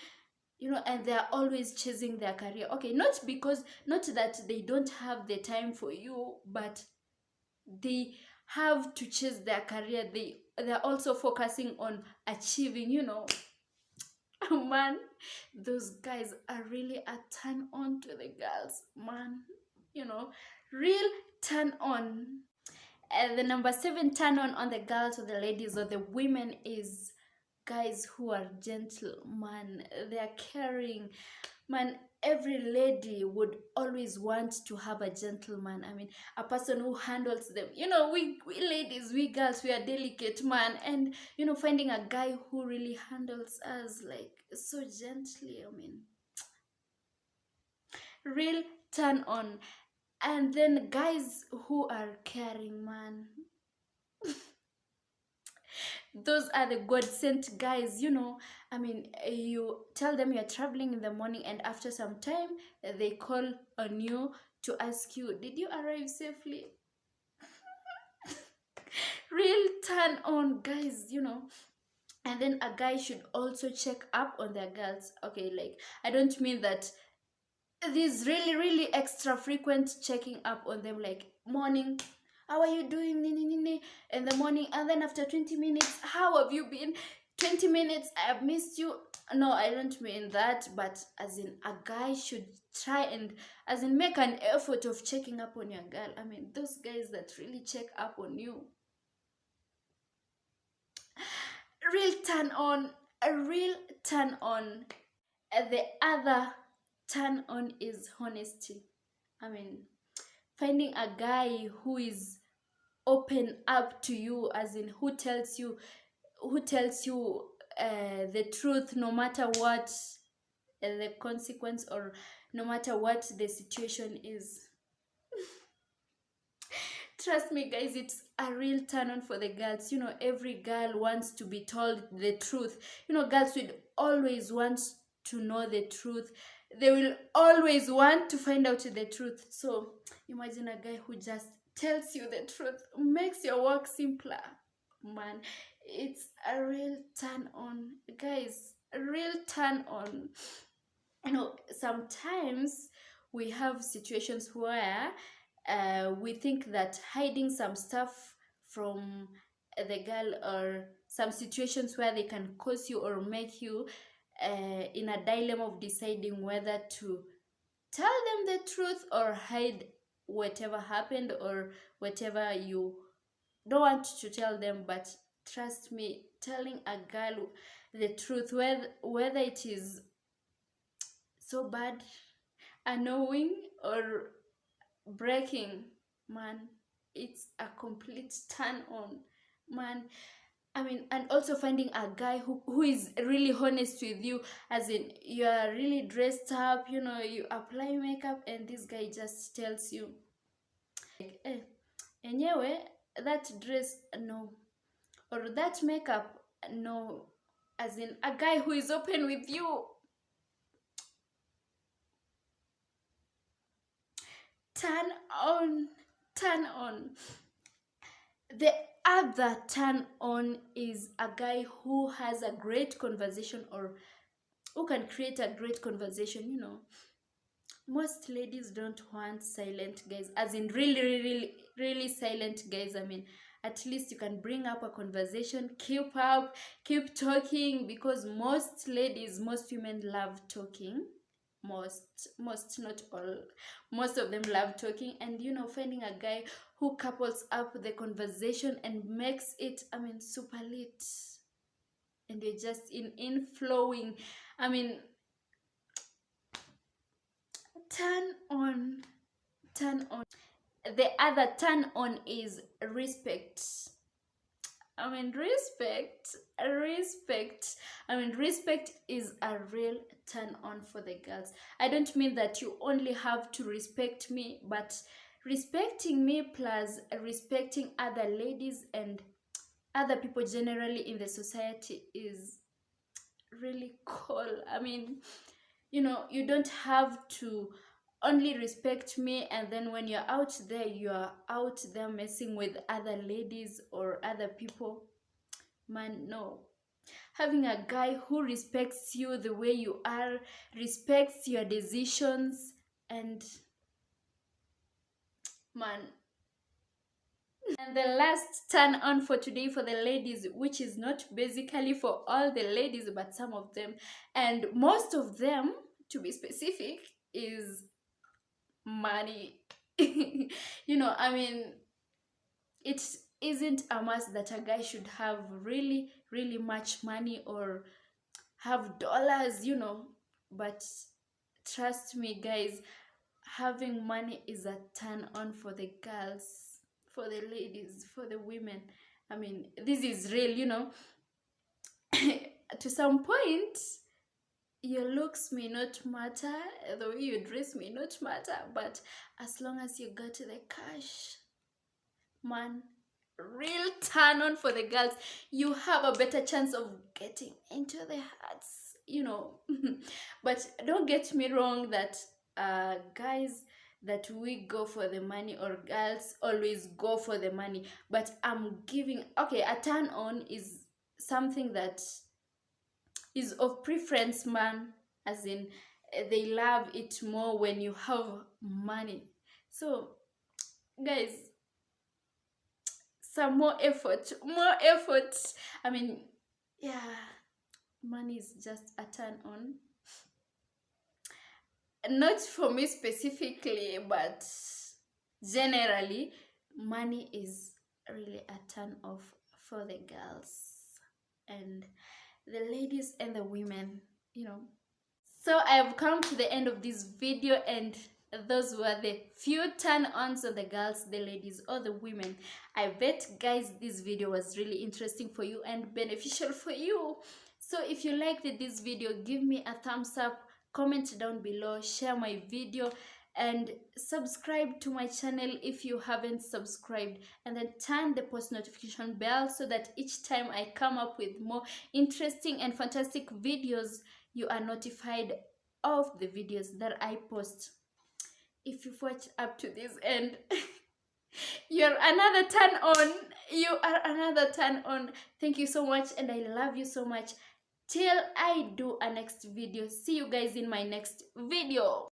and they're always chasing their career. Okay, not that they don't have the time for you, but they have to chase their career. They're also focusing on achieving, man, those guys are really a turn on to the girls, man. Real turn on. And the number 7 turn on the girls or the ladies or the women is guys who are gentle, man. They are caring, man. Every lady would always want to have a gentleman. I mean, a person who handles them. We ladies, we girls, we are delicate, man. And finding a guy who really handles us like so gently, I mean, real turn on. And then guys who are caring, man. Those are the God-sent guys. I mean, you tell them you're traveling in the morning, and after some time they call on you to ask you, did you arrive safely? Real turn on guys. And then a guy should also check up on their girls. Okay, like, I don't mean that these really, really extra frequent checking up on them, like morning, how are you doing, in the morning, and then after 20 minutes, how have you been? 20 minutes, I have missed you. No, I don't mean that, but as in, a guy should try and as in make an effort of checking up on your girl. I mean, those guys that really check up on you, real turn on, a real turn on. And the other turn on is honesty. I mean, finding a guy who is open up to you, as in who tells you the truth, no matter what the consequence, or no matter what the situation is. Trust me, guys, it's a real turn on for the girls. Every girl wants to be told the truth. Girls would always want to know the truth. They will always want to find out the truth. So imagine a guy who just tells you the truth, makes your work simpler, man. It's a real turn on, guys. A real turn on. Sometimes we have situations where we think that hiding some stuff from the girl, or some situations where they can cause you or make you in a dilemma of deciding whether to tell them the truth or hide whatever happened or whatever you don't want to tell them. But trust me, telling a girl the truth, whether it is so bad, annoying, or breaking, man, it's a complete turn on, man. I mean, and also finding a guy who is really honest with you, as in, you are really dressed up, you apply makeup, and this guy just tells you, like, anyway, that dress, no, or that makeup, no. As in, a guy who is open with you. Turn on. The other turn on is a guy who has a great conversation, or who can create a great conversation. Most ladies don't want silent guys, as in really, really, really silent guys. I mean, at least you can bring up a conversation, keep talking, because most women love talking. Most, not all, most of them love talking. And finding a guy who couples up the conversation and makes it, I mean, super lit, and you're just in flowing. I mean, turn on. The other turn on is respect. I mean, respect. I mean, respect is a real turn on for the girls. I don't mean that you only have to respect me, but respecting me plus respecting other ladies and other people generally in the society is really cool. I mean, you don't have to only respect me, and then when you're out there messing with other ladies or other people. Man, no. Having a guy who respects you the way you are, respects your decisions, and man. And the last turn on for today for the ladies, which is not basically for all the ladies, but some of them, and most of them, to be specific, is money. You know, I mean, it isn't a must that a guy should have really, really much money or have dollars, you know, but trust me, guys, having money is a turn on for the girls, for the ladies, for the women. I mean, this is real, you know. To some point, your looks may not matter, the way you dress may not matter, but as long as you got the cash, man, real turn on for the girls. You have a better chance of getting into the hearts, you know. But don't get me wrong that guys, that we go for the money, or girls always go for the money, but I'm giving, okay, a turn on is something that is of preference, man, as in they love it more when you have money. So guys, some more effort. I mean, yeah, money is just a turn on. Not for me specifically, but generally, money is really a turn off for the girls and the ladies and the women, you know. So I have come to the end of this video, and those were the few turn-ons on the girls, the ladies, or the women. I bet, guys, this video was really interesting for you and beneficial for you. So if you liked this video, give me a thumbs up, comment down below, share my video, and subscribe to my channel if you haven't subscribed, and then turn the post notification bell so that each time I come up with more interesting and fantastic videos, you are notified of the videos that I post. If you've watched up to this end, you're another turn on. You are another turn on. Thank you so much, and I love you so much. Till I do a next video. See you guys in my next video.